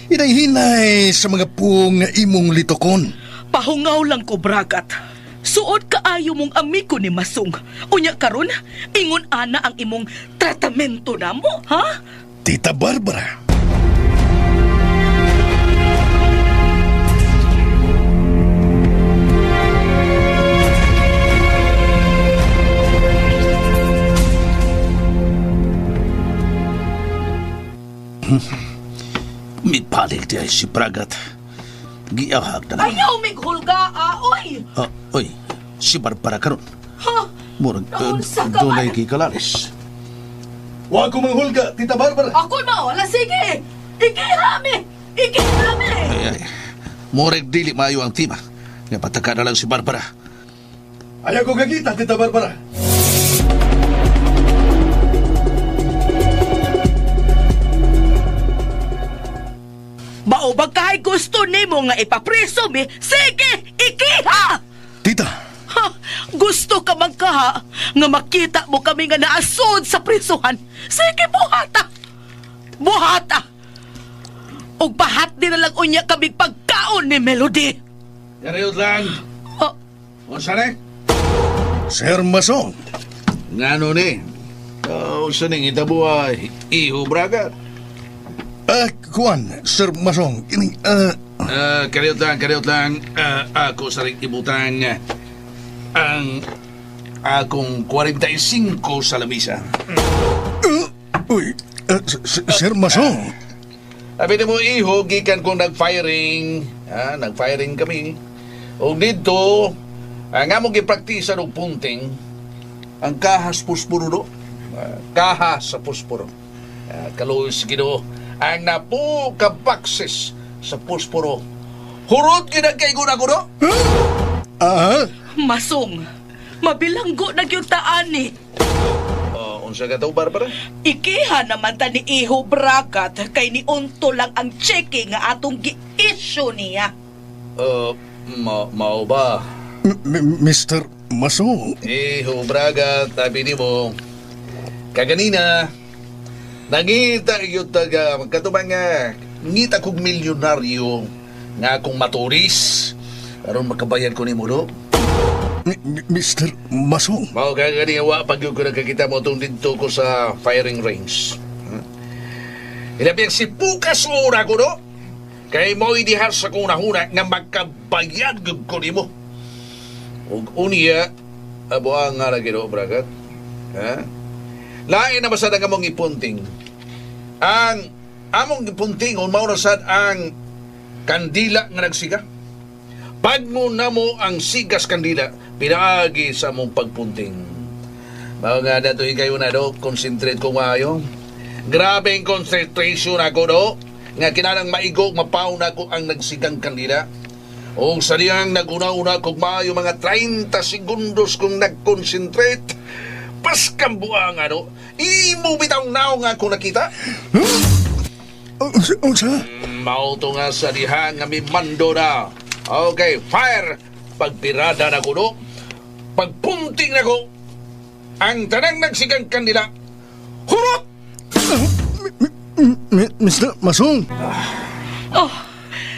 hinay-hinay sa mga pung imong litokon.
Pahungaw lang ko, Bragat. Suod kaayo mong amigo ni Masong. Unya karon, ingon ana ang imong tratamento namo, ha?
Tita Barbara.
Mitpalig di ay si Bragat. Giahag na lang.
Ayaw mighulga, oy!
Oy, si Barbara karon.
Ha?
Murag
Naunsa ka
dunay
man?
kikalalis.
Wa ko manghulga, Tita Barbara.
Ako na, wala sige! Ikihami! Ikihami!
Ay. Moreg dili maayo ang tima. Nga pataka na lang si Barbara.
Ayaw ko kakita, Tita Barbara.
Maubag kahay gusto nimo nga ipapriso mi, sige, ikiha!
Tita,
Ha, gusto ka magkaha nga makita mo kami nga naasod sa prisuhan. Sige, buhata! Buhata! Og pahat din na lang unya kami pagkaon ni Melody.
Yarayot lang.
Oh,
Unsa ni?
Sir Masong.
Ngano ni? Unsa ning itabuhay? Iho bragat.
Kuan, Sir Masong. Ini,
Karyot lang. Ako sa rin ibutang ang akong 45 sa lamisa.
uy, Sir Masong.
Sabi mo, iho, gikan kong nag-firing. Nag-firing kami. O dito, ang among gipraktisa ng punting, ang kahas puspuro do. Kahas sa puspuro. Kaluis gido, ang napu kabaksis sa puspuro. Hurot ginagkay guna ko do.
Masong, mabilanggo na yung taani.
Unsa ka to, Barbara?
Ikiha naman ta ni Iho Bragat kay ni unto lang ang cheque nga atong gi-issue niya.
Mao ba?
Mr. Masong.
Iho Bragat, sabi ni mo, kaganina, nangita yung taga, katubang nga, ngita kong milyonaryo nga akong maturis, aron makabayan ko ni mo do.
Mr. Masong.
Mao kaganiwa pag yung nakakita mo itong dito ko sa firing range. Ilapiyang si Pukas ura ko do, kay mo idihar sa kong nahuna nga magkabayad ko ni mo. Ug unya, abo ang nga lagi do, Bragat. Lain na masada nga mong ipunting. Ang among ipunting, maunasad ang kandila nga nagsiga. Pag mo na mo ang sigas kandila, pinaagi sa mong pagpunting. Mga nga na ito kayo na do, concentrate ko maayo. Grabe ang concentration ako do, nga kinanang maigo, mapauna ko ang nagsigang kandila. O sa niyang naguna-una kong maayo mga 30 segundos kong nag-concentrate. Paskang buang ano, imo bitaw naong nga kung nakita.
Unsa?
Mauto nga sa diha nga may mando na. Okay, fire! Pagpirada na ko do, pagpunting na ko, ang tanang nagsigang kanila, hurot!
Mr. Masong.
Oh,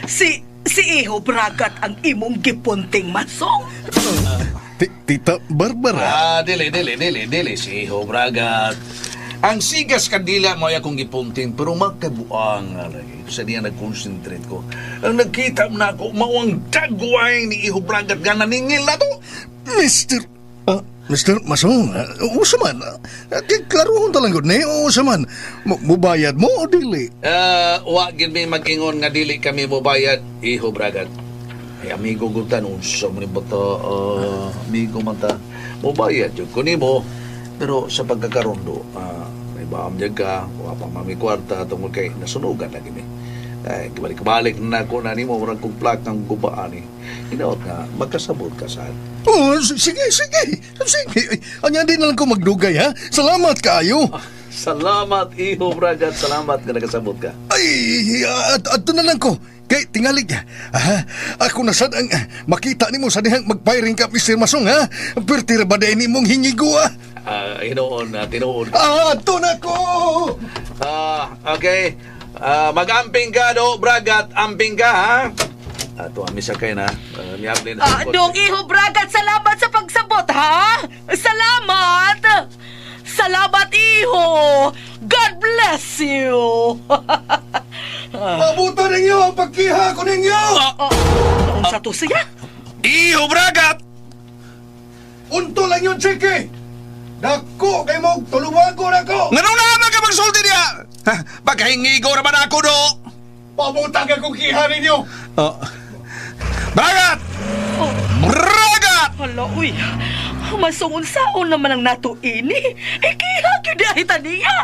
si Iho Bragat ang imong gipunting, Masong.
Tita Barbara.
Dili, si Iho Bragat. Ang sigas kandila mo akong gipunting, pero magkabuang nga lagi. Sa diya nag-concentrate ko. Ang nagkita na ako, mauang dagway ni Iho Bragat nga naningil na to.
Mr. Masong, usaman, klaruhon talagang ni, usaman, mubayad mo o dili?
Wag gid may mag-ingon nga dili kami mubayad, Iho Bragat. Ay, amigo gutan, unsa mo ni bata, amigo man ta, mubayad yun ko nimo. Pero sa pagkakarondo, may baamyag ka, wala pang mami kwarta, tungkol kay nasunugan lagi mi. Ay, kibalik-balik na ako na ni mo, marang kong plakang gubaan eh. Inaot nga, magkasabot ka saan.
Sige. Anya din na lang ko magdugay, ha? Salamat kayo.
Salamat, Iho Bragat. Salamat nga nagkasabot ka.
Ay, ato na lang ko. Kay tingalig, ako na sad ang makita nimo sa dihang magpiring ka, Mr. Masong, ha? Pertira ba din nimong hingigo, ha?
Tinuon.
Ato na ko!
Okay. Mag-amping ka do, Bragat. Amping ka, ha? Ato, amisa kayo na.
Dong Iho Bragat, salamat sa pagsabot, ha? Salamat! Salamat, Iho! God bless you!
Mabuto ninyo ang pagkiha ko ninyo!
Ang sa to siya?
Iho Bragat!
Unto lang yung tsike! Dako kay mo, tuluwago na ko!
Nga nung naman ka magsulti niya! Pagkahingigo naman ako do!
Pabutang akong kiha ninyo!
Bragat! Bragat!
Hala, uy. Masungon saon naman ang nato ini. Ikiha yun dahil taniya!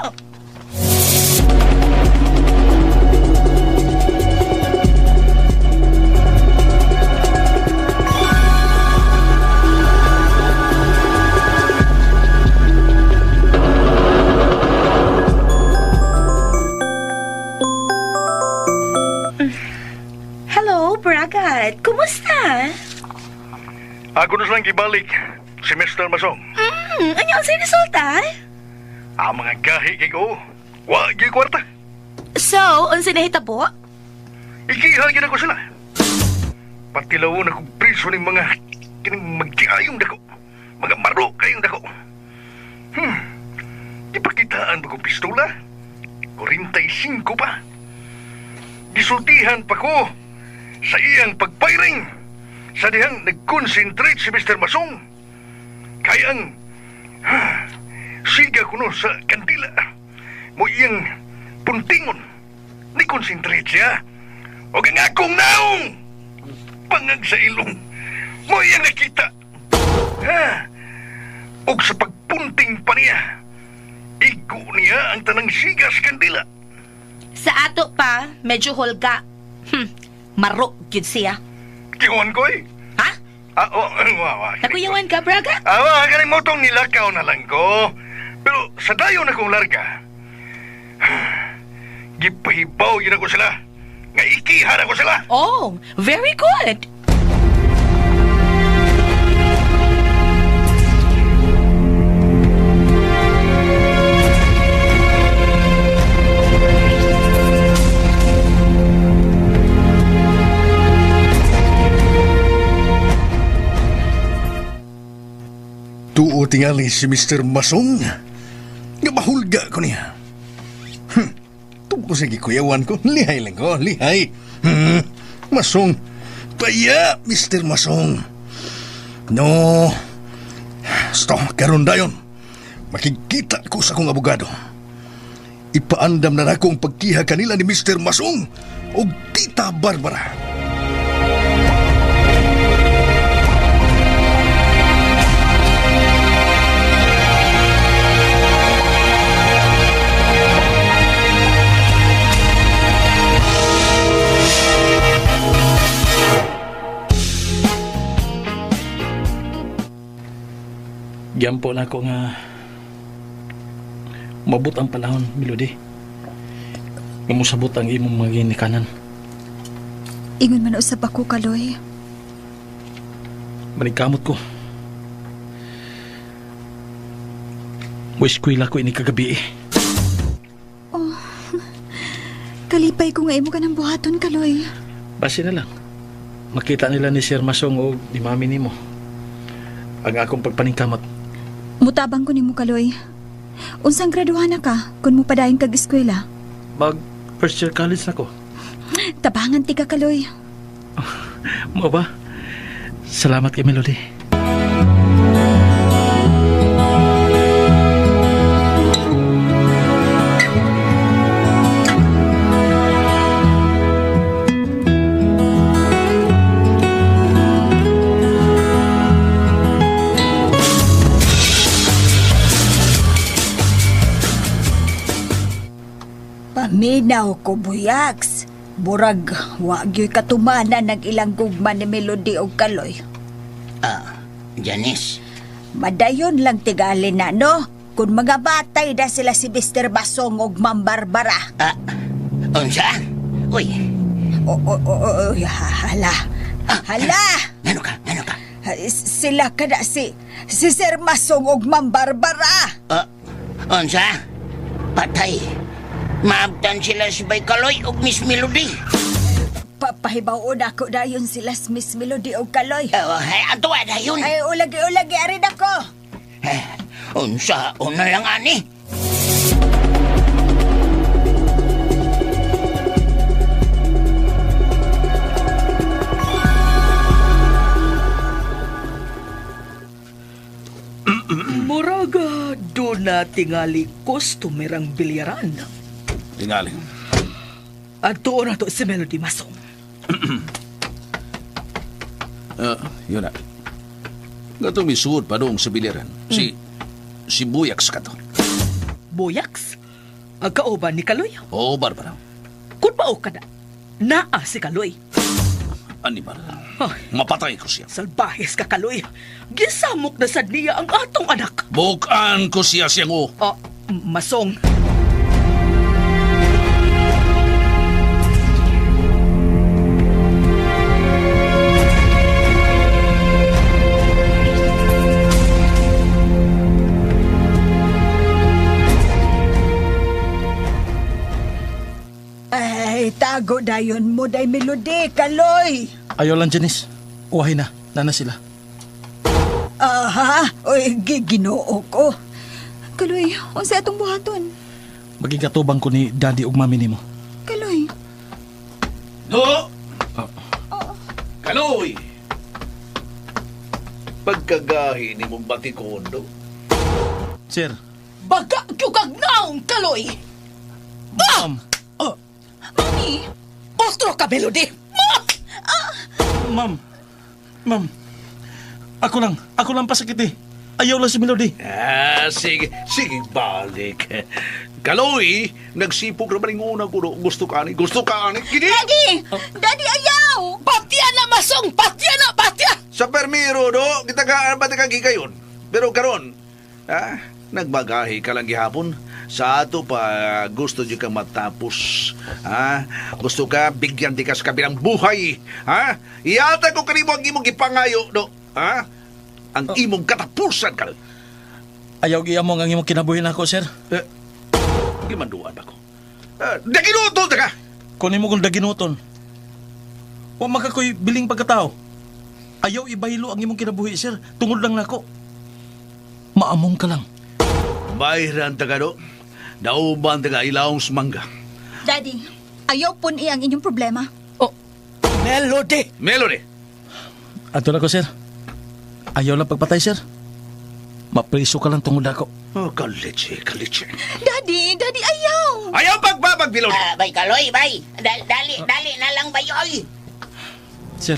Hello, Bragat. Kumusta?
Ako na lang gibalik si Mr. Masong.
Ano ang sinusulta?
Ang mga gahi kay ko, wag yung kwarta.
So, unsa nahitabo?
Ikihagin ako sila. Patilawon akong priso ng mga kining magtiayong dako. Mga maro kayong dako. Ipakitaan ba kong pistola? 45 pa. Gisultihan pa ko sa iyang pagpiring sa dihang nag-concentrate si Mr. Masong. Kaya ang siga ko no sa kandila mo iyang puntingon ni concentrate siya. O ang akong naong pangag sa ilong mo iyang nakita. O sa pagpunting pa niya, igo niya ang tanang siga sa kandila.
Sa ato pa, medyo holga. Marok gyud siya.
Kiwan ko eh.
Ha?
Nakuyawan
ka, Braga?
Galing mo tong nilakaw na lang ko. Pero sa dayo na kong larga, gipahibaw yun ako sila. Nga ikihan ako sila.
Oh, very good.
Tuo tingali si Mr. Masong. Nga mahulga ko niya. Tungko sa gikuyawan ko, lihay lang ko, lihay. Masong, paya, Mr. Masong. No, sto, karon dayon. Makikita ko sa akong abogado. Ipaandam na akong pagkiha kanila ni Mr. Masong o Tita Barbara.
Gyampo na ako nga mabut ang panahon, Melody. Nga musabot ang imong mga ginikanan.
Ingon man usab ako, Kaloy.
Manigkamot ko. Wiskwila ko ini kagabi eh.
Oh, kalipay ko nga imo ka ng buhaton, Kaloy.
Base na lang. Makita nila ni Sir Masong o ni Mami nimo ang akong pagpaningkamot.
Mutabang ko nimo, Kaloy. Unsang graduhan na ka kung mo padayon kag eskwela?
Mag first year college na ko.
Tabangan ti ka, Kaloy.
Mo ba? Salamat kay Melody.
Paminaw ko, Buyaks. Burag, wagyo'y katumanan ng ilang gugma ni Melody o Kaloy.
Janice.
Madayon lang tigali na, no? Kung mga batay na sila si Mr. Basong o Ma'am Barbara.
Unsa? Uy.
Hala. Hala!
Ano ka?
Sila ka na si Sir Masong o Ma'am Barbara.
Unsa? Patay. Maabtan sila si Bay Kaloy o Miss Melody.
Papahibaw ako dayon sila si Miss Melody o Kaloy.
Ato dayon.
Ay, ulagi, arin ako.
Unsa? Una lang ani.
Muraga, doon na tingali customerang bilyaran.
Tingali.
At doon na to si Melody Masong.
Yun na. Gatong misuod pa doon sa biliran. Si Buyaks ka to.
Boyaks, ang kauban ni Kaloy.
Oo, Barbara.
Kung mao ka na, naa si Kaloy.
Ani Barbara?
Ay,
Mapatay ko siya.
salbahis ka Kaloy. Gisamok na sad niya ang atong anak.
Bukan ko siya siyang o.
Masong.
Ay, tago dayon mo day Melody, Kaloy.
Ayaw lang, Janice. Uwahay na. Nana sila.
Aha, oy, ginoo ko. Kaloy, unsa atong buhaton?
Magigatuban ko ni Daddy ug Mami nimo.
Kaloy.
No! Kaloy! Pagkagahi ni mong batikondo.
Sir.
Baga kag naong Kaloy.
Ma'am.
Mami, ostro ka Melody.
Ma'am. Ma'am. Ako lang pasakit eh. Ayaw lang si Melody.
Sige, balik. Kaloy, nagsipog naman yung unang kuno. Gusto ka ni, kini?
Daddy, ayaw!
Patya na Masong! Patya na!
Sa permiro, no? Kita ka, ba't kayon? Pero karon, nagbagahi ka lang gihapon. Sa ato pa, gusto di ka matapos. Gusto ka, bigyan di ka sa kabilang buhay. Iyata ko kanimo ang imong gipangayo, no? Ang imong katapusan ka.
Ayaw giyamong ang imong kinabuhin ako, sir.
Gimanduan ako. Daginuton ka!
Kunin mo kung daginuton. Wa makakoy biling pagkatao. Ayaw ibahilo ang imong kinabuhi, sir. Tungod lang nako. Maamong ka lang.
Bayran taga do. Nauban taga ilawong sumangga.
Daddy, ayaw pun iyang inyong problema.
Melody!
Ato na ko, sir. Ayaw lang pagpatay, sir. Mapriso ka lang tungod ako.
Kalitsi.
Daddy, ayaw!
Ayaw pagbabagbilon!
Bay Kaloy, bay. Dali na lang bay, oy.
Sir.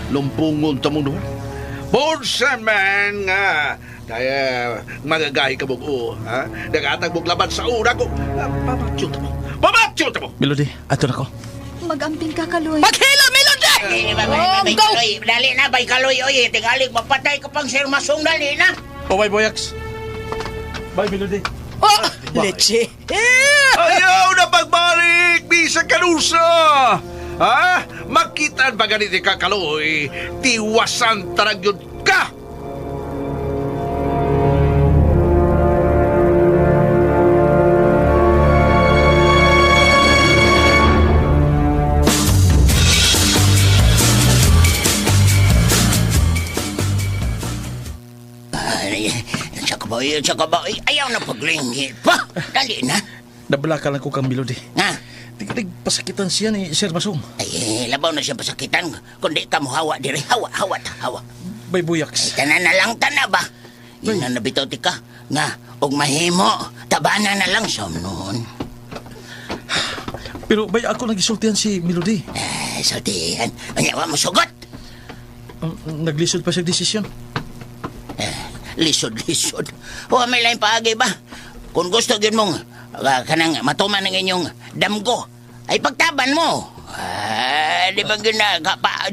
Lumpungon tamong doon. Borsa man nga. Kaya magagahi ka mo, Nagatag mong laban sa una ko. Pamatsyot mo!
Melody, ato na ko.
Magamping ka, Kaloy.
Maghila, Melody!
Bay Kaloy, dali na bay Kaloy, oy. Tingalig, mapatay ka pang Sir Masong, dali na.
Bye, Boyaks. Bye, Melody.
Leche!
Ayaw na pagbalik! Bisag kanusa! Makitaan ba ganiti ka, Kaloy? Tiwasan taragyod ka!
Tsaka ba, ayaw na paglingit pa. Dali na.
Nabalaka lang ko kang Melody. Tig pasakitan siya ni Sir Masong.
Ay, labaw na siya pasakitan. Kundi ka mo hawa diri. Hawa.
Bye, Boyaks.
Tanan na lang tana ba? Yun na nabitaw ti ka. Nga, og mahimo, tabana na lang sa noon.
Pero bay ako nagisultihan si Melody.
Sultihan. Anyawa mo sugot.
Naglisod pa siya desisyon.
Lisod. Huwag may lain paagi ba? Kung gusto yun mong kanang matuman ng inyong damgo, ay pagtaban mo. Di ba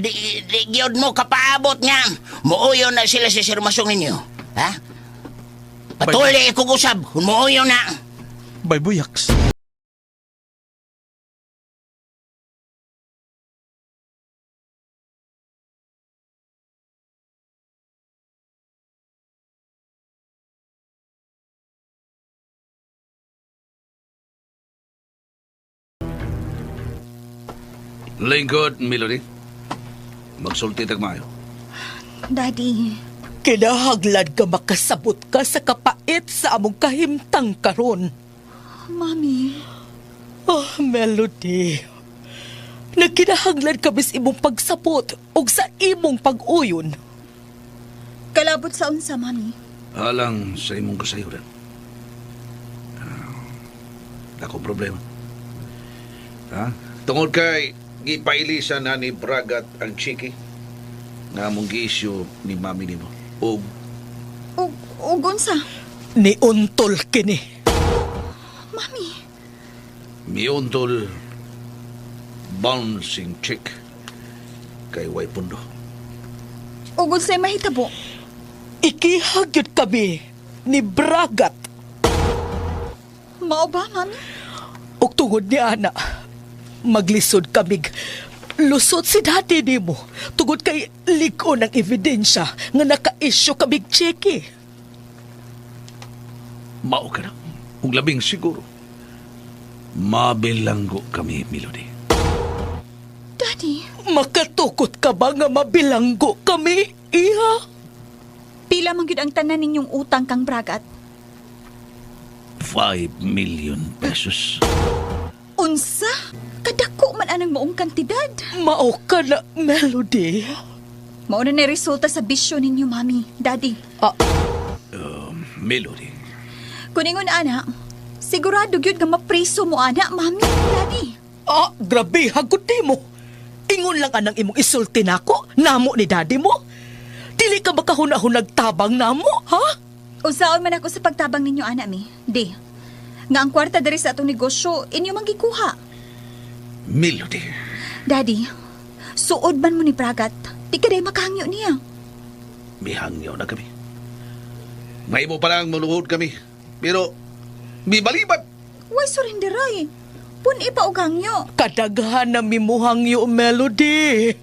di gyud mo kapaabot nga. Muuyo na sila si Sir Masong ninyo. Patuloy ko usab. Muuyo na.
Bye, Boyaks.
Lingkod, Melody. Magsulti tagmayo.
Daddy.
Kinahaglad ka makasabot ka sa kapait sa among kahimtang karon.
Mami.
Melody. Nagkinahaglad ka bis imong pagsabot o sa imong pag-uyon.
Kalabot sa unsa, Mami.
Alang sa imong kasayuran. Ako problema. Tungod kay gipailisan na ni Bragat ang chiki nga mong gi-issue ni mami nimo.
Ug unsa?
ni untol kini.
Mami,
Miuntol bouncing chick kay way pundo.
ugod sa'y mahitabo.
Ikihagyod kami ni Bragat.
Mao ba, mami?
Ug tungod ni ana, maglisod kamig lusot si dati nimo tungod kay liko ng ebidensya nga naka-issue kamig cheque.
Mao ka na. Ug labing siguro. Mabilanggo kami, Melody.
Daddy,
Makatukot ka ba nga mabilanggo kami, iha?
pila man gyud ang tanan ninyong utang kang Bragat?
5 million pesos.
Unsa? Kadako man anang maong kantidad.
Mao ka na, Melody.
Mao na resulta sa bisyo ninyo, mami, daddy.
Melody.
Kuningon ana, sigurado gyud nga mapriso mo ana, mami, daddy.
Grabe, hagod di mo. Ingon lang anang imong isulti nako, namo ni daddy mo. Dili ka ba kahuna-hunag tabang namo, ha?
Unsaon man ako sa pagtabang ninyo, ana mi. Di. Nga ang kwarta diri sa atong negosyo, inyo man gikuha.
Melody.
Daddy, suod man mo ni Bragat. Di ka day makahangyo niya.
Mihangyaw na kami. May mo parang maluhod kami. Pero, may balibat.
Why surrender ay? Pun ipa og hangyo.
Kadaghan na mimuhangyo, Melody.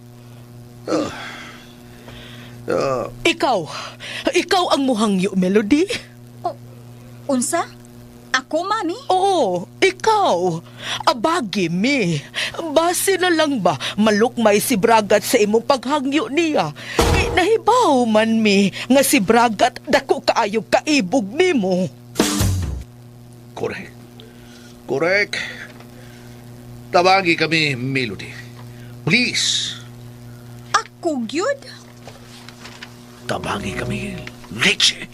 Ikaw ang muhangyo, Melody?
Unsa? Ako, mami?
Oo, ikaw. Abagi, mi. Base na lang ba malukmay si Bragat sa imong paghangyo niya? Nahibaw man, mi, nga si Bragat dako kaayog kaibog nimo.
Correct. Tabagi kami, Melody. Please.
Ako gyud?
Tabagi kami, Richie.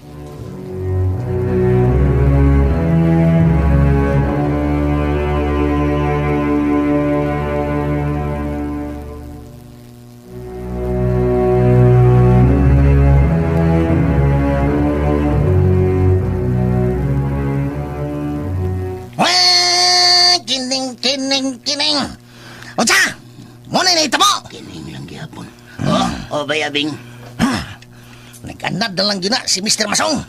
Kining. Unsa? Mo na nahitabo?
Kining lang gihapon. Bayabing.
Nag-anad na lang yun na si Mr. Masong.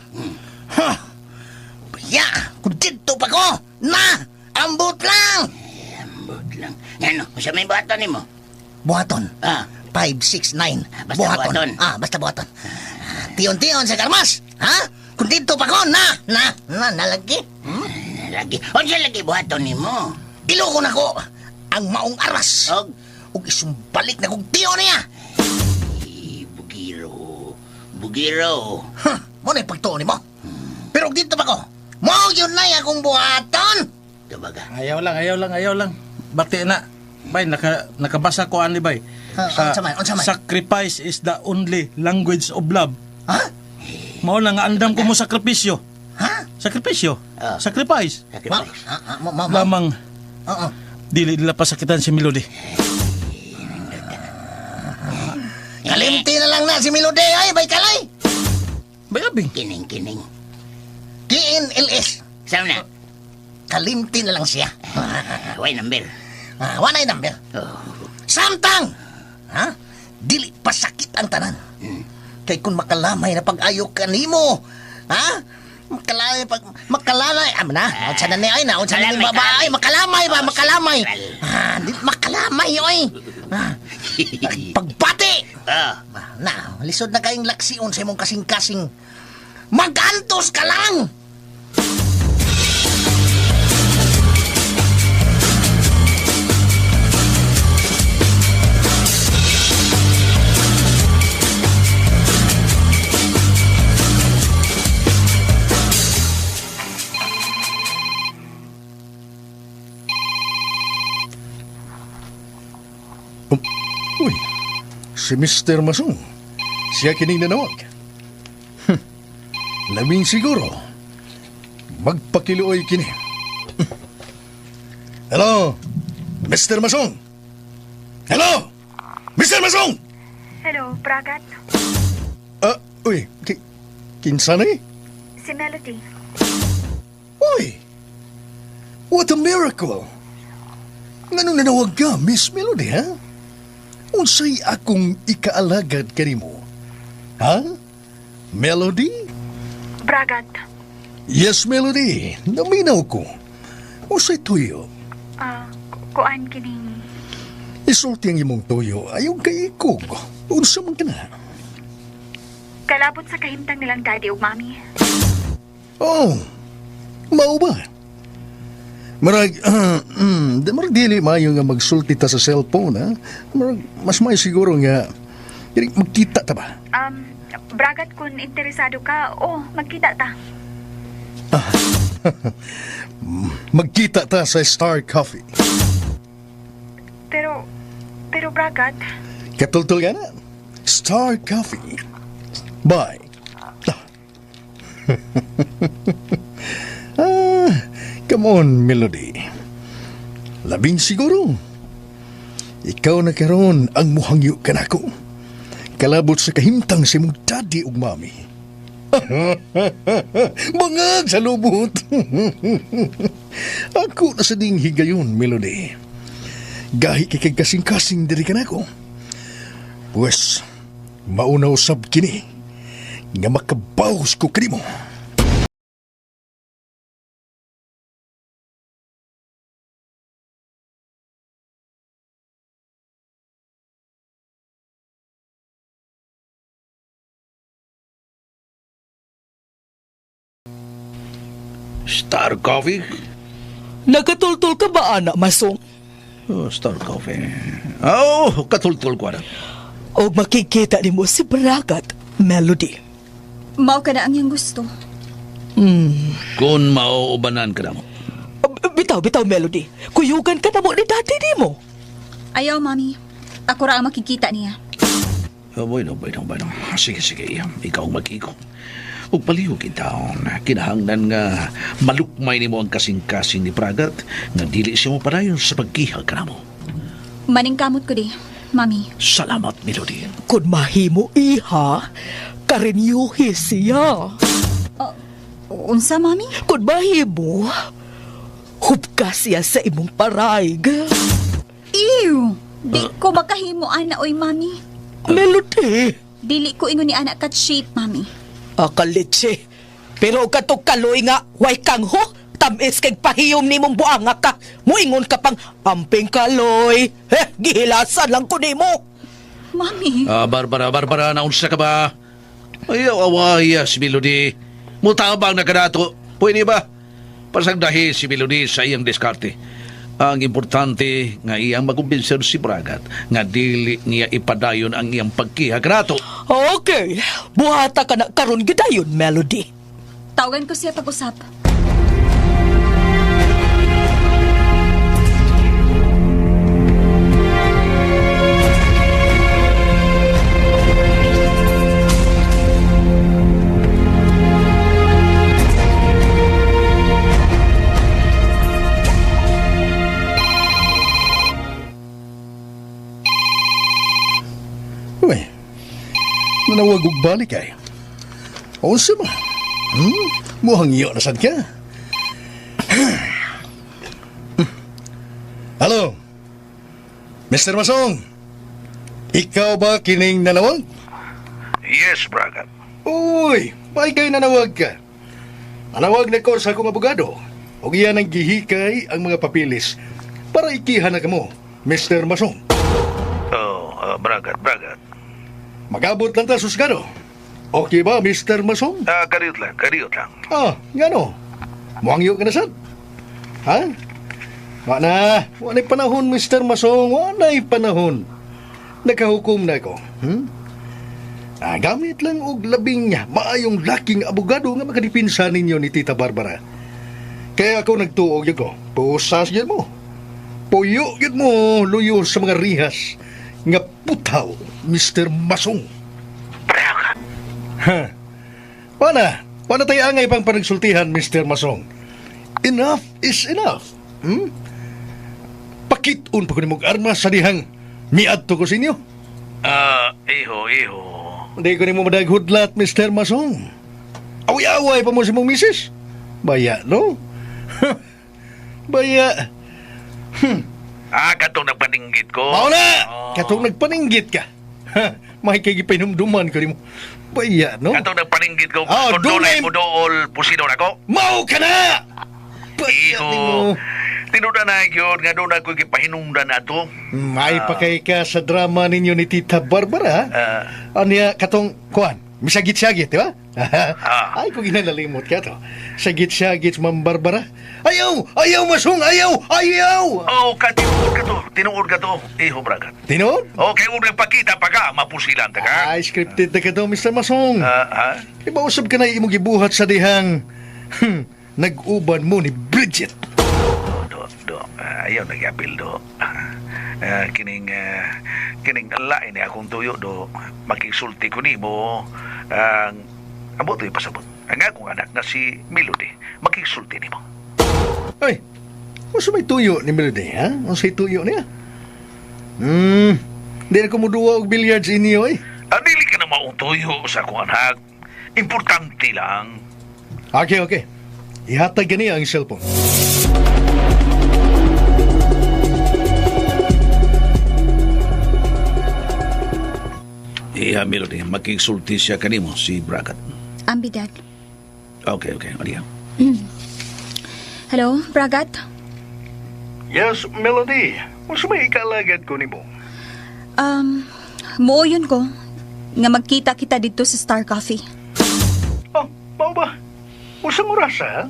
Baya, kung dito pa ko, na, ambot lang.
Ambot lang. Ano, siya may buhaton ni mo?
Buhaton. 5, 6, 9.
Basta buhaton.
Basta buhaton. Tion-tion sa karmas. Ha? Kung dito pa ko, nalagi.
Lagi. O siya lagi buhaton ni mo?
Iloko na ko ang maong aras. Ug isumbalik na kong tiyo niya.
Bugiro.
Mo na ipagtuon mo. Pero dito pa ko, mo yun na akong buhaton.
Tabaga.
Ayaw lang. Bati na. Bay, nakabasa ko ani bay.
Unsa man?
Sacrifice is the only language of love.
Ha?
Mao lang nga andam ko mo sakripisyo.
Ha?
Sakripisyo? Sacrifice. Lamang dili nila pasakitan si Melody.
Kalimti na lang na si Melody ay, bay kalay.
Bayabing.
Kining.
KNLS.
Saan na?
Kalimti na lang siya.
Why number?
Wanay number. Samtang! Ha? Dili pa sakit ang tanan. Kay kung makalamay na pag-ayo ka nimo, ha? Makalalay. Na, unsa na ni ay na, unsa na ni babae, makalamay ba, makalamay. Di makalamay oy. Pagbati. Na, lisod na kayong laksiyon sa imong kasing-kasing. Magantos ka lang.
Uy, si Mr. Masong. Siya kining nanawag. Labing siguro. Magpakiluoy kini. Hello, Mr. Masong. Hello, Mr. Masong.
Hello, Bragat.
Uy, kinsa na eh?
si Melody.
Uy! What a miracle! Ngano nanawag ka, Miss Melody, ha? Unsay akong ikaalagad kanimo? Ha? Melody?
Bragat.
Yes, Melody. Naminaw ko. Unsay tuyo?
Kuan kining...
Isulti ang imong tuyo ayaw kay ikog. Unsa man ka na?
Kalabot sa kahimtang nilang daddy ug mami.
Oh, mao ba? Marag dili maayo nga magsulti ta sa cellphone, ha? Marag, mas may siguro nga dili magkita ta ba?
Bragat kung interesado ka, magkita ta.
Magkita ta sa Star Coffee.
Pero Bragat,
Katultol ka na. Star Coffee. Bye. Come on, Melody. Labing siguro. Ikaw na karon ang muhangyo ka nako. Kalabot sa kahimtang si mong daddy ug mami. Bangag sa lubot. Ako na sa ding higayon, Melody. Gahi kay kasing-kasing diri ka nako. Pues, mauna usab kini nga makabawas ko kanimo.
Star Coffee?
Nagatultol ka ba, anak Masong?
Oh, Star Coffee. Oh, katultol ko na.
O makikita ni mo si Bragat, Melody.
Mao ka na ang iyang gusto.
Kung mauubanan ka na mo.
Bitaw, Melody. Kuyugan ka na mo ni dati di mo.
Ayaw, mami. Ako ra ang makikita niya.
Bueno. Sige. Ikaw ang mag-iko. Ug palihog kita, kinahanglan nga malukmay ni mo ang kasing-kasing ni Bragat nga dili siya mo padayon sa pagkihag ka na mo.
Maningkamot ko di, mami.
Salamat, Melody.
Kung mahimo iha, karinyuhi siya.
Unsa, mami?
Kung mahimo, hubka siya sa imong paraig.
Ew! Di ko makahimo, ana, oy, mami.
Melody!
Dili ko ingon ni anak kat shape, mami.
Akalitsi. Pero kato kaloy nga, way kang ho, tamis kay pahiyom ni mong buanga ka. Muingon ka pang amping kaloy. Gihilasan lang ko ni mo.
Mami.
Barbara, naunsa ka ba? Ayaw awaya si Melody. Mutabang na ka nato. Pwede ba? Pasagdahi si Melody sa iyang diskarte. Ang importante nga iyang makumbinser si Bragat nga dili niya ipadayon ang iyang pagkihag nato.
Okay. Buhata ka na karon gidayon, Melody.
Tawagan ko siya pag-usap.
Uy, nanawag og balik ay. Unsa ba? Muhang iyo na sad ka. Hello? Mr. Masong? Ikaw ba kining nanawag?
Yes, Bragat.
Uy, may kay nanawag ka. Nanawag na ko sa akong abogado. O iyan ang gihikay ang mga papilis para ikihan na kamo, Mr. Masong.
Bragat.
Magabot lang ta susgado. Okay ba, Mr. Masong?
Kariot lang.
Ngano? Muangyo ka na sad? Ha? Wana'y panahon, Mr. Masong. Wana'y panahon. Nakahukom na ako. Gamit lang og labing niya. Maayong laking abogado nga makadipinsa ninyo ni Tita Barbara. Kaya ako nagtuog yun ko. Pusas yun mo. Puyo yun mo. Luyo sa mga rihas. Nga putaw, Mr. Masong.
Bragat.
Wana tayo angay pang panagsultihan, Mr. Masong. Enough is enough. Pakit-un pa ko ni mong armas sa dihang miadto ko sa inyo.
Iho.
Hindi ko ni mo madaghudlat, Mr. Masong. Away-away pa mo sa mong misis. Baya, no? Baya.
Katong nagpaninggit ko.
Mao na! Katong nagpaninggit ka. May kagipinumduman ka mo. Baya, no?
Katong nagpaninggit ko.
Oh,
Kung dunay
dunay-
mo dool, pusidor ako.
Mao ka na! Baya,
Iho,
mo.
tinuda na yun, nga doon ako ipahinungdan na to.
May pa kay ka sa drama ninyo ni Tita Barbara. Anya, katong, kuan, misagit-sagit, di ba? Ay, kung ginalalimot ka to. Sagit-sagit, Ma'am Barbara. Ayaw, Masong, ayaw!
Oh, tinuod ka to, iho bragat.
Tinood?
Okay, unang pakita pa ka, mapusilan ta ka.
Ay, scripted na ka to, Mr. Masong. Ibausap ka na imong gibuhat sa dihang nag-uban mo ni Bridget.
Ayaw nagyapil do. Kining lain ni akong tuyo do. Makisulti ko nimo. Amo to'y pasabot. Ang akong anak na si Melody. Makisulti nimo.
Ay, usa may tuyo ni Melody, ha? Usa tuyo niya? Di na kumuduwa og billiards inyo, eh.
Dili ka na maong tuyo sa akong anak. Importante lang.
Okay. Ihatag niya ang cellphone.
Melody, makisulti siya kanimo si Bragat.
Ambi, Dad.
Okay, Maria.
Hello, Bragat?
Yes, Melody. Usa may ikalagad ko nimo.
Muuyon ko nga magkita kita dito sa Star Coffee.
Mao ba? Usang oras, ha?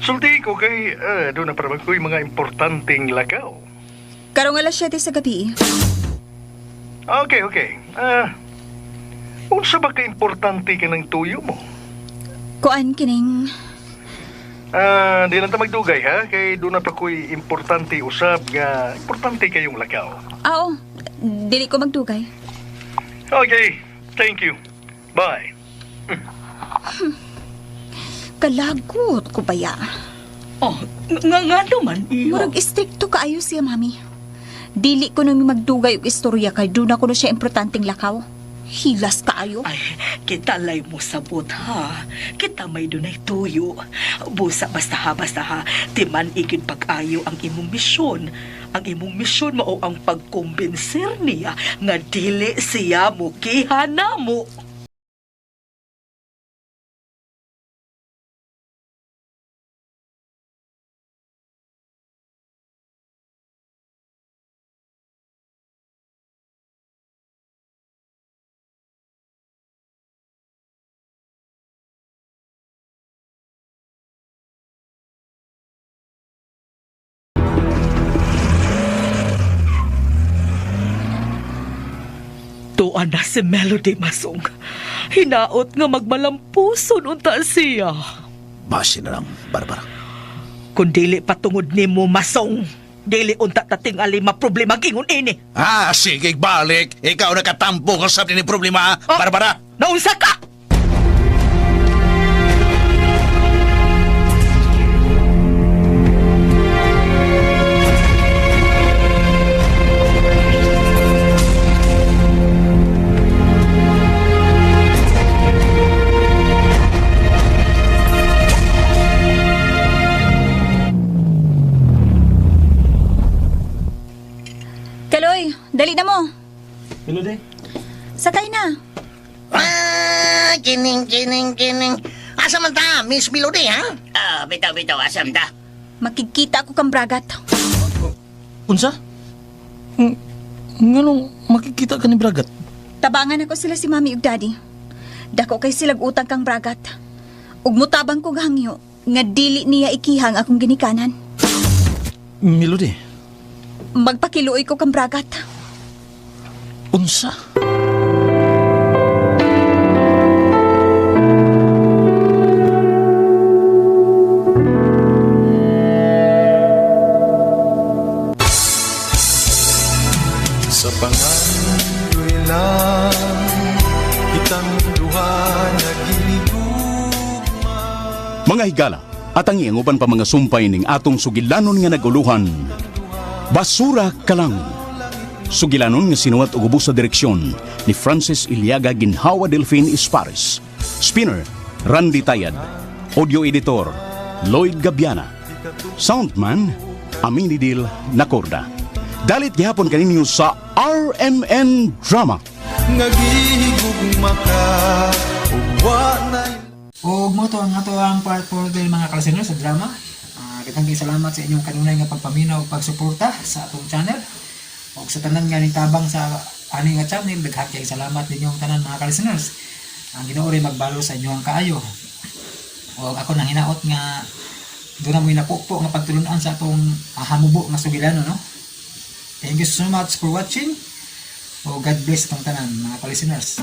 Sulti ko kay, doon na para ko'y mga importanteng lakaw.
Karong alas 7 sa gabi.
Okay. Unsa ba ka-importante ka ng tuyo mo?
Kuan kining...
Di lang ta magdugay, ha? Kay doon na pa ko'y importante usab nga importante kayong lakaw.
Oo, dili ko magdugay.
Okay, thank you. Bye.
Kalagot ko ba ya?
Nga naman, iyo.
Murag istrikto kaayo siya, Mami. Dili ko nami magdugay og istorya kay doon ako na siya importanteng lakaw. Hilas kaayo.
Ay, kita lay mo sabot ha. Kita may dunay tuyo. Busa basta ha. Timan igid pag-ayo ang imong misyon. Ang imong misyon mao ang pagkumbinser niya nga dili siya mo kihana mo. Tuan na si Melody Masong. Hinaot nga magmalampuson unta siya.
Base na lang, Barbara.
Kung dili patungod ni mo Masong, dili unta tating alima problema gingon ini.
Sige, balik. Ikaw nakatampo ka sa ni problema, Barbara.
Naunsa ka?
Kaloy, dali na mo.
Melody?
Sakay na.
Kining. Asa man ta, Miss Melody, ha?
Bitaw, asam ta.
Makikita ako kang Bragat.
Unsa? Nganong makikita ka ni Bragat?
Tabangan ako sila si Mami ug Daddy. Dako kay silag utang kang Bragat. Ug mutabang ko gahangyo nga dili niya ikihang akong ginikanan.
Melody?
Magpakiluoy ko kang Bragat.
Unsa?
Sa pangandoy lang kitang duha naghinigugma.
Mga higala, at ang ianguban pa mga sumpay ning atong sugilanon nga naguluhan. Basura Kalang. Sugilanon nga sinuwat og ubos sa direksyon ni Francis Iliaga Ginhawa Delfin Ispares. Spinner, Randy Tayad. Audio Editor, Lloyd Gabiana. Soundman, Aminidil Nakorda. Dalit gihapon kaninyo sa RMN Drama.
Ngagihigugma ka ug wa na
O mo to ang ato ang part for the mga kalisteners sa drama. Kitang salamat sa inyong kanunay nga pagpaminaw ug pagsuporta sa atong channel. O sa tanan nga tabang sa ani nga channel, daghang kay salamat ninyong tanan mga kalisteners. Ang Ginoo rin magbalo sa inyong kaayo. O ako nang hinaot nga doon na mo inapukpo nga pagtulunan sa atong hamubo nga sugilano, no? Thank you so much for watching. O God bless itong tanan mga kalisteners.